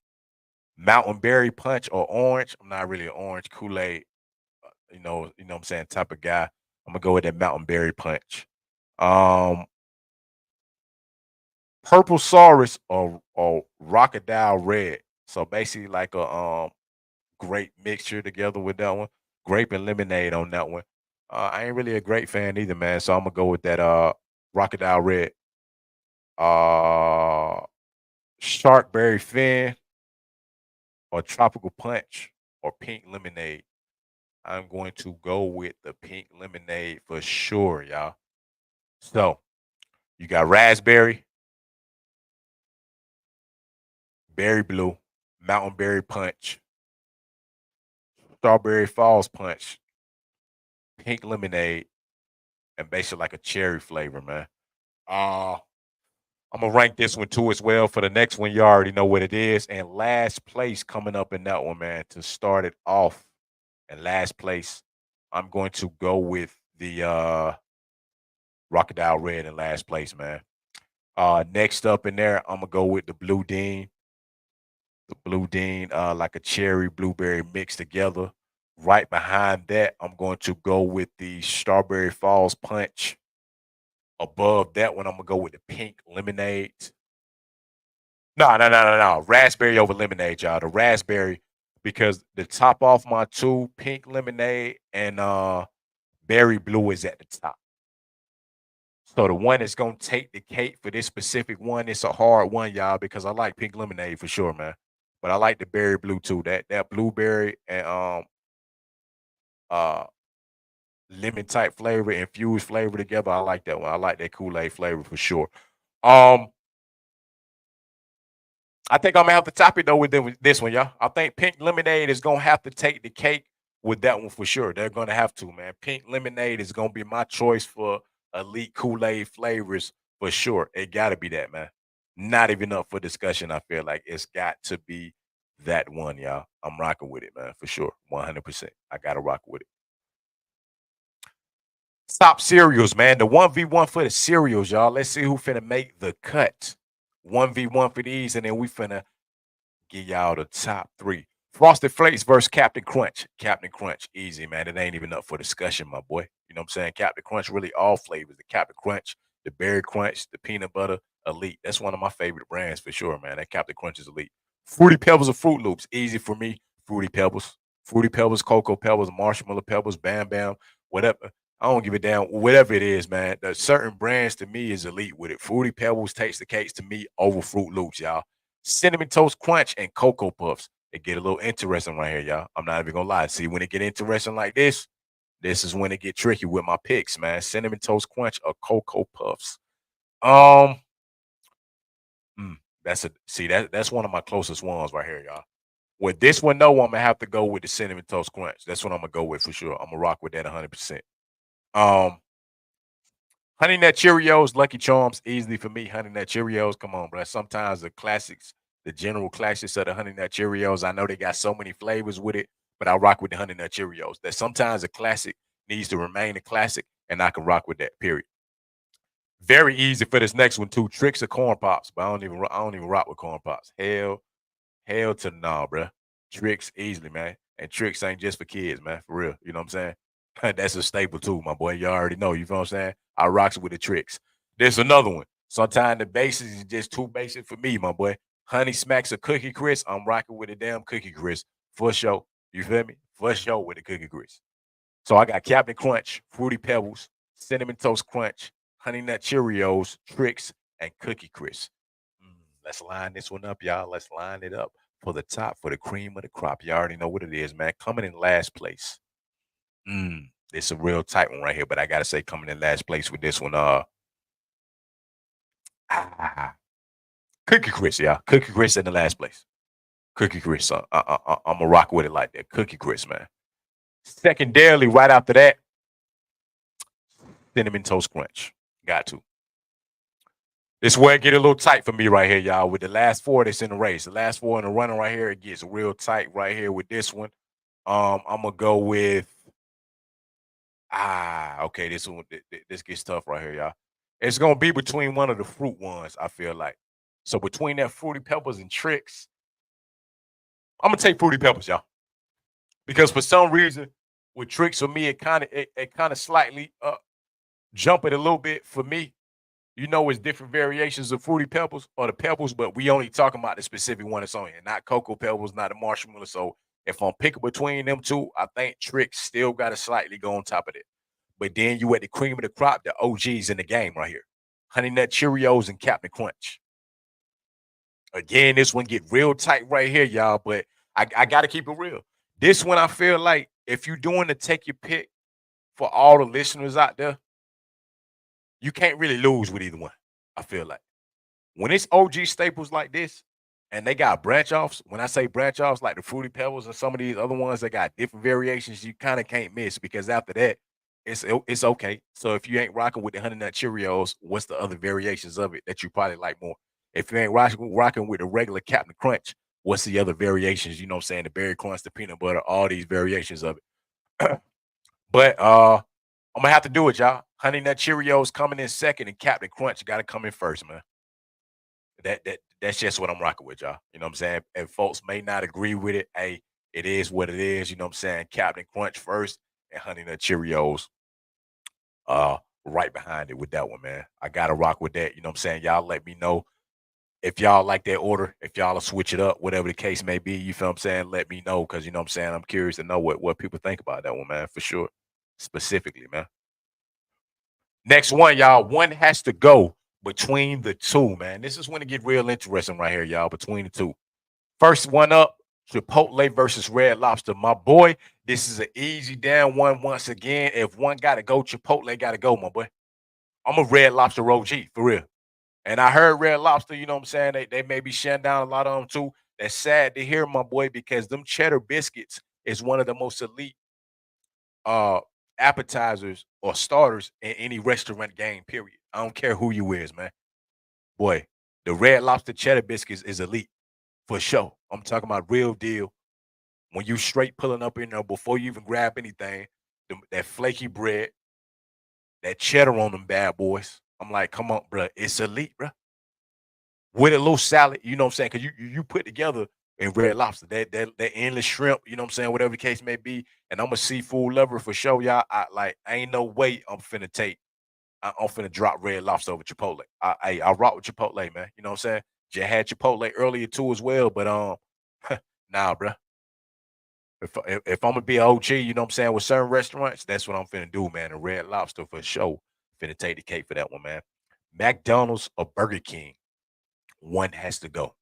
Speaker 1: mountain berry punch or orange. I'm not really an orange Kool-Aid, what I'm saying, type of guy. I'm gonna go with that mountain berry punch. Um, purple saurus or crocodile red. So basically like a grape mixture together with that one. Grape and lemonade on that one. I ain't really a grape fan either, man. So I'm gonna go with that crocodile red. Uh Sharkberry fin or tropical punch or pink lemonade. I'm going to go with the pink lemonade for sure, y'all. So you got raspberry, berry blue, mountain berry punch, strawberry falls punch, pink lemonade, and basically like a cherry flavor, man. Uh I'm gonna rank this one too as well. For the next one, you already know what it is. And last place coming up in that one, man, to start it off. And last place, I'm going to go with the Crocodile Red in last place, man. Next up in there, I'm gonna go with the Blue Dean. The Blue Dean, like a cherry blueberry mixed together. Right behind that, I'm going to go with the Strawberry Falls Punch. Above that one, I'm gonna go with the pink lemonade. No. Raspberry over lemonade, y'all. The raspberry because the top off my two, pink lemonade and berry blue is at the top. So the one that's gonna take the cake for this specific one, it's a hard one, y'all, because I like pink lemonade for sure, man. But I like the berry blue too. That blueberry and uh lemon type flavor, infused flavor together. I like that one. I like that Kool-Aid flavor for sure. Um, I think I'm gonna have to top it though with this one, y'all. I think pink lemonade is gonna have to take the cake with that one for sure. They're gonna have to, man. Pink lemonade is gonna be my choice for elite Kool-Aid flavors for sure. It gotta be that, man. Not even up for discussion. I feel like it's got to be that one, y'all. I'm rocking with it, man, for sure. 100%. I gotta rock with it. Top cereals, man. The 1v1 for the cereals, y'all. Let's see who finna make the cut. 1v1 for these, and then we finna give y'all the top three. Frosted Flakes versus Captain Crunch. Captain Crunch, easy, man. It ain't even up for discussion, my boy. You know what I'm saying? Captain Crunch, really all flavors. The Captain Crunch, the Berry Crunch, the Peanut Butter, elite. That's one of my favorite brands for sure, man. That Captain Crunch is elite. Fruity Pebbles or Fruit Loops, easy for me. Fruity Pebbles. Fruity Pebbles, Cocoa Pebbles, Marshmallow Pebbles, Bam Bam, whatever. I don't give a damn. Whatever it is, man. The certain brands to me is elite with it. Fruity Pebbles takes the cakes to me over Fruit Loops, y'all. Cinnamon Toast Crunch and Cocoa Puffs. It get a little interesting right here, y'all. I'm not even gonna lie. See, when it get interesting like this is when it get tricky with my picks, man. Cinnamon Toast Crunch or Cocoa Puffs. Um, that's a see that's one of my closest ones right here, y'all. With this one, though, I'm gonna have to go with the Cinnamon Toast Crunch. That's what I'm gonna go with for sure. I'm gonna rock with that 100%. Um, Honey Nut Cheerios, Lucky Charms, easily for me. Honey Nut Cheerios, come on, bro. Sometimes the classics, the general classics of the Honey Nut Cheerios, I know they got so many flavors with it, but I rock with the Honey Nut Cheerios. That sometimes a classic needs to remain a classic, and I can rock with that. Period. Very easy for this next one too. Tricks of Corn Pops, but I don't even rock with Corn Pops. Hell to no, bruh. Tricks easily, man. And tricks ain't just for kids, man. For real. You know what I'm saying? That's a staple too, my boy. You already know. You know what I'm saying? I rocks with the tricks. There's another one. Sometimes the basics is just too basic for me, my boy. Honey Smacks a Cookie Crisp. I'm rocking with the damn Cookie Crisp for sure. You feel me? For sure with the Cookie Crisp. So I got Captain Crunch, Fruity Pebbles, Cinnamon Toast Crunch, Honey Nut Cheerios, Tricks, and Cookie Crisp. Let's line this one up, y'all. Let's line it up for the top, for the cream of the crop. You already know what it is, man. Coming in last place. It's a real tight one right here, but I gotta say, coming in last place with this one. Ah, Cookie Crisp, yeah. Cookie Crisp in the last place. Cookie Crisp. I'm gonna rock with it like that. Cookie Crisp, man. Secondarily, right after that, Cinnamon Toast Crunch. Got to. This where it get a little tight for me right here, y'all. With the last four that's in the race, the last four in the running right here, it gets real tight right here with this one. I'm gonna go with okay. This one, this gets tough right here, y'all. It's gonna be between one of the fruit ones. I feel like so between that Fruity Pebbles and Tricks, I'm gonna take Fruity Pebbles, y'all, because for some reason with Tricks for me, it kind of slightly jump it a little bit for me. You know, it's different variations of Fruity Pebbles or the Pebbles, but we only talking about the specific one that's on here, not Cocoa Pebbles, not the Marshmallow. So if I'm picking between them two, I think Tricks still got to slightly go on top of it. But then you at the cream of the crop, the OGs in the game right here. Honey Nut Cheerios and Captain Crunch. Again, this one get real tight right here, y'all, but I got to keep it real. This one, I feel like if you're doing the take your pick for all the listeners out there, you can't really lose with either one. I feel like. When it's OG staples like this, and they got branch offs, when I say branch offs, like the Fruity Pebbles and some of these other ones that got different variations, you kind of can't miss because after that, it's okay. So if you ain't rocking with the Honey Nut Cheerios, what's the other variations of it that you probably like more? If you ain't rocking with the regular Captain Crunch, what's the other variations? You know what I'm saying? The berry crunch, the peanut butter, all these variations of it. But I'm gonna have to do it, y'all. Honey Nut Cheerios coming in second, and Captain Crunch got to come in first, man. That's just what I'm rocking with, y'all. You know what I'm saying? And folks may not agree with it. Hey, it is what it is. You know what I'm saying? Captain Crunch first and Honey Nut Cheerios right behind it with that one, man. I gotta rock with that. You know what I'm saying? Y'all let me know If y'all like that order, if y'all will switch it up, whatever the case may be, you feel what I'm saying? Let me know because you know what I'm saying. I'm curious to know what people think about that one, man, for sure. Specifically, man. Next one, y'all. One has to go between the two, man. This is when it get real interesting right here, y'all. Between the two. First one up, Chipotle versus Red Lobster. My boy, this is an easy damn one once again. If one got to go, Chipotle got to go, my boy. I'm a Red Lobster OG, for real. And I heard Red Lobster, you know what I'm saying? They may be shutting down a lot of them too. That's sad to hear, my boy, because them cheddar biscuits is one of the most elite uh appetizers or starters in any restaurant game, period. I don't care who you is, man. Boy, the Red Lobster cheddar biscuits is elite for sure. I'm talking about real deal. When you straight pulling up in there before you even grab anything, that flaky bread, that cheddar on them bad boys. I'm like, come on, bro. It's elite, bro. With a little salad, you know what I'm saying? Because you put together in Red Lobster that endless shrimp, you know what I'm saying? Whatever the case may be. And I'm a seafood lover for sure, y'all. I ain't no way I'm finna drop Red Lobster over Chipotle. I rock with Chipotle, man. You know what I'm saying? Just had Chipotle earlier too as well, but nah, bro. If I'm gonna be an OG, you know what I'm saying, with certain restaurants, that's what I'm finna do, man. And Red Lobster for sure. Finna take the cake for that one, man. McDonald's or Burger King, one has to go.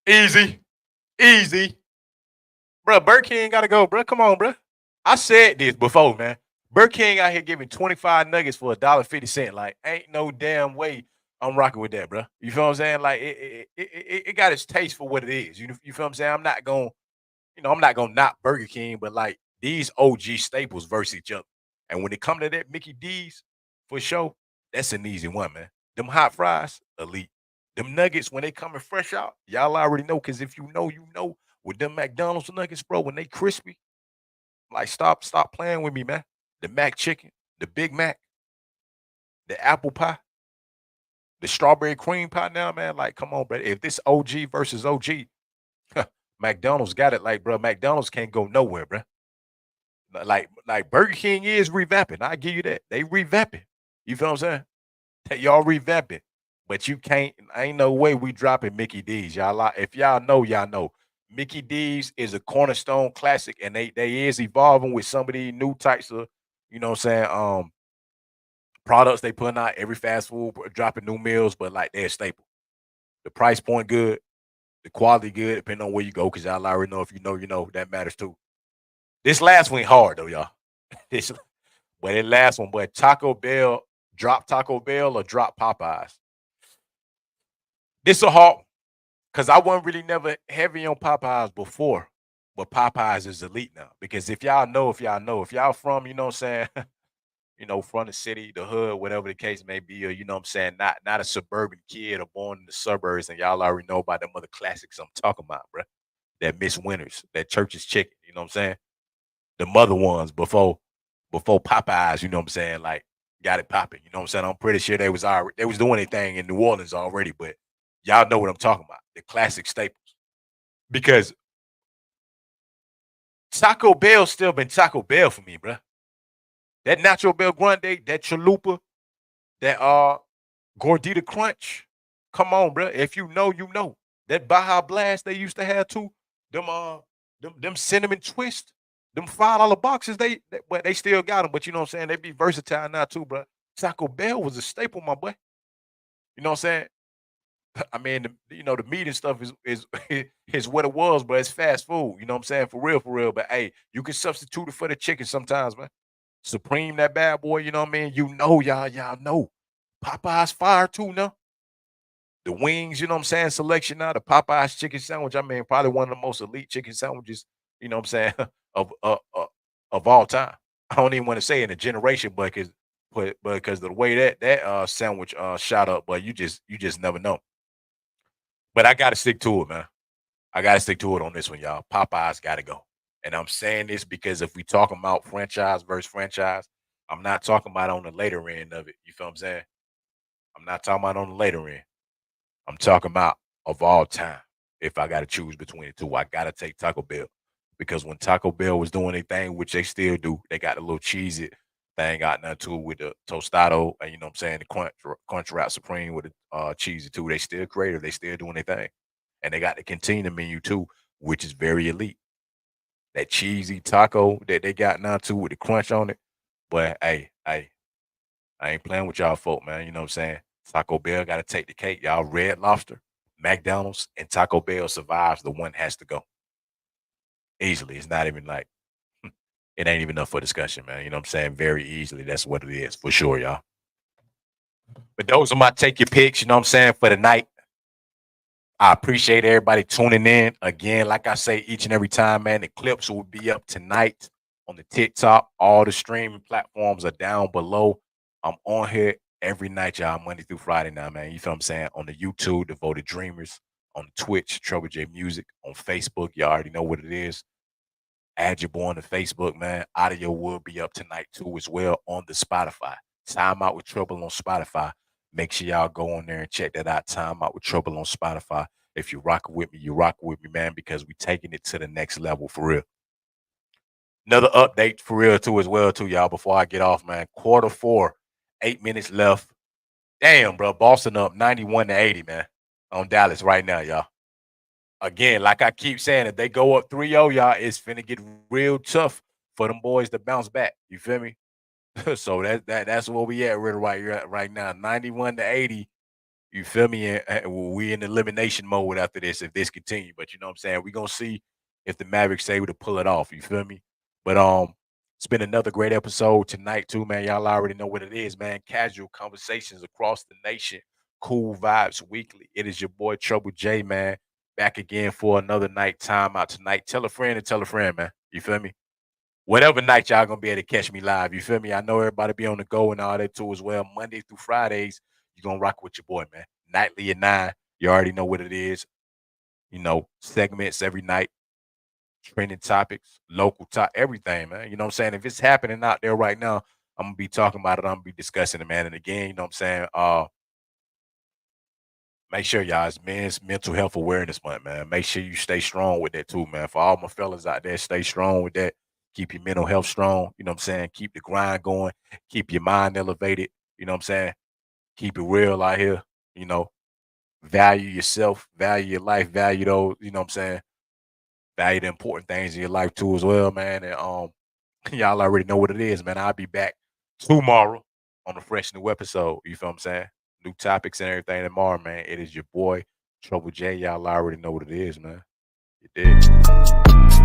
Speaker 1: Easy, easy, bro. Burger King gotta go, bro. Come on, bro. I said this before, man. Burger King out here giving 25 nuggets for $1.50. Like, ain't no damn way I'm rocking with that, bro. You feel what I'm saying? Like, it got its taste for what it is. You feel what I'm saying? I'm not gonna knock Burger King, but like these OG staples versus each other. And when it come to that Mickey D's, for sure, that's an easy one, man. Them hot fries, elite. Them nuggets, when they coming fresh out, y'all already know. Cause if you know, you know. With them McDonald's nuggets, bro, when they crispy, like stop playing with me, man. The Mac chicken, the Big Mac, the apple pie, the strawberry cream pie now, man. Like, come on, bro. If this OG versus OG, McDonald's got it. Like, bro, McDonald's can't go nowhere, bro. Like Burger King is revamping. I give you that. They revamping. You feel what I'm saying? Y'all revamping. But you can't, ain't no way we dropping Mickey D's. If y'all know, y'all know. Mickey D's is a cornerstone classic, and they is evolving with some of these new types of, you know what I'm saying, products they putting out. Every fast food dropping new meals, but like they're a staple. The price point good, the quality good, depending on where you go, because y'all already know, if you know, that matters too. This last one hard though, y'all. This, but it last one, but Taco Bell or drop Popeyes. This a hard, because I wasn't really never heavy on Popeyes before, but Popeyes is elite now. Because if y'all from, you know what I'm saying, from the city, the hood, whatever the case may be, or you know what I'm saying, not a suburban kid or born in the suburbs, and y'all already know about them other classics I'm talking about, bro. That Miss Winters, that Church's Chicken, you know what I'm saying? The mother ones before Popeyes, you know what I'm saying, like got it popping. You know what I'm saying? I'm pretty sure they was doing anything in New Orleans already, but y'all know what I'm talking about. The classic staples. Because Taco Bell still been Taco Bell for me, bro. That Nacho Bell Grande, that Chalupa, that Gordita Crunch. Come on, bro. If you know, you know. That Baja Blast they used to have too. Them cinnamon twist, them $5 boxes. But they still got them. But you know what I'm saying? They be versatile now too, bro. Taco Bell was a staple, my boy. You know what I'm saying? I mean, the meat and stuff is is what it was, but it's fast food. You know what I'm saying? For real, for real. But hey, you can substitute it for the chicken sometimes, man. Supreme, that bad boy. You know what I mean? Y'all know. Popeyes fire too, now. The wings, you know what I'm saying? Selection now. The Popeyes chicken sandwich. I mean, probably one of the most elite chicken sandwiches. You know what I'm saying? Of all time. I don't even want to say in a generation, but because of the way that sandwich shot up, but you just never know. But I gotta stick to it, man. I gotta stick to it on this one, y'all. Popeyes gotta go. And I'm saying this because if we talking about franchise versus franchise, I'm not talking about on the later end of it. You feel what I'm saying? I'm not talking about on the later end. I'm talking about of all time. If I gotta choose between the two, I gotta take Taco Bell. Because when Taco Bell was doing anything, which they still do, they got a little cheesy thing got nothing to do with the tostado, and you know what I'm saying, the crunch wrap supreme with the cheesy too. They still creative, they still doing their thing. And they got the cantina menu too, which is very elite. That cheesy taco that they got now too with the crunch on it. But hey, I ain't playing with y'all folk, man. You know what I'm saying? Taco Bell got to take the cake. Y'all Red Lobster, McDonald's, and Taco Bell survives. The one has to go easily. It's not even like it ain't even up for discussion, man. You know what I'm saying? Very easily. That's what it is for sure, y'all. But those are my take your picks. You know what I'm saying for the night. I appreciate everybody tuning in. Again, like I say each and every time, man, the clips will be up tonight on the TikTok. All the streaming platforms are down below. I'm on here every night, y'all, Monday through Friday now, man. You feel what I'm saying? On the YouTube, Devoted Dreamers, on Twitch, Treble J Music, on Facebook. You already know what it is. Add your boy on the Facebook, man. Audio will be up tonight too, as well on the Spotify. Time Out with Trouble on Spotify. Make sure y'all go on there and check that out. Time Out with Trouble on Spotify. If you rock with me, you rock with me, man, because we taking it to the next level for real. Another update for real too, as well too, y'all. Before I get off, man. Quarter 4, 8 minutes left. Damn, bro, Boston up 91-80, man, on Dallas right now, y'all. Again, like I keep saying, if they go up 3-0, y'all, it's finna get real tough for them boys to bounce back. You feel me? So that's where we at right now. 91-80. You feel me? And we in elimination mode after this if this continue. But you know what I'm saying? We're gonna see if the Mavericks able to pull it off. You feel me? But it's been another great episode tonight, too, man. Y'all already know what it is, man. Casual conversations across the nation. Cool vibes weekly. It is your boy Trouble J, man. Back again for another night. Time out tonight. Tell a friend and tell a friend, man. You feel me? Whatever night y'all gonna be able to catch me live. You feel me? I know everybody be on the go and all that too as well. Monday through Fridays, you gonna rock with your boy, man. Nightly at 9. You already know what it is. You know, segments every night, trending topics, local talk, everything, man. You know what I'm saying? If it's happening out there right now, I'm gonna be talking about it. I'm gonna be discussing it, man. And again, you know what I'm saying? Make sure y'all, it's Men's Mental Health Awareness Month, man. Make sure you stay strong with that too, man. For all my fellas out there, stay strong with that. Keep your mental health strong. You know what I'm saying? Keep the grind going. Keep your mind elevated. You know what I'm saying? Keep it real out here. You know, value yourself, value your life, value those, you know what I'm saying? Value the important things in your life too as well, man. And y'all already know what it is, man. I'll be back tomorrow on a fresh new episode. You feel what I'm saying? New topics and everything tomorrow, man. It is your boy, Trouble J. Y'all already know what it is, man. You did.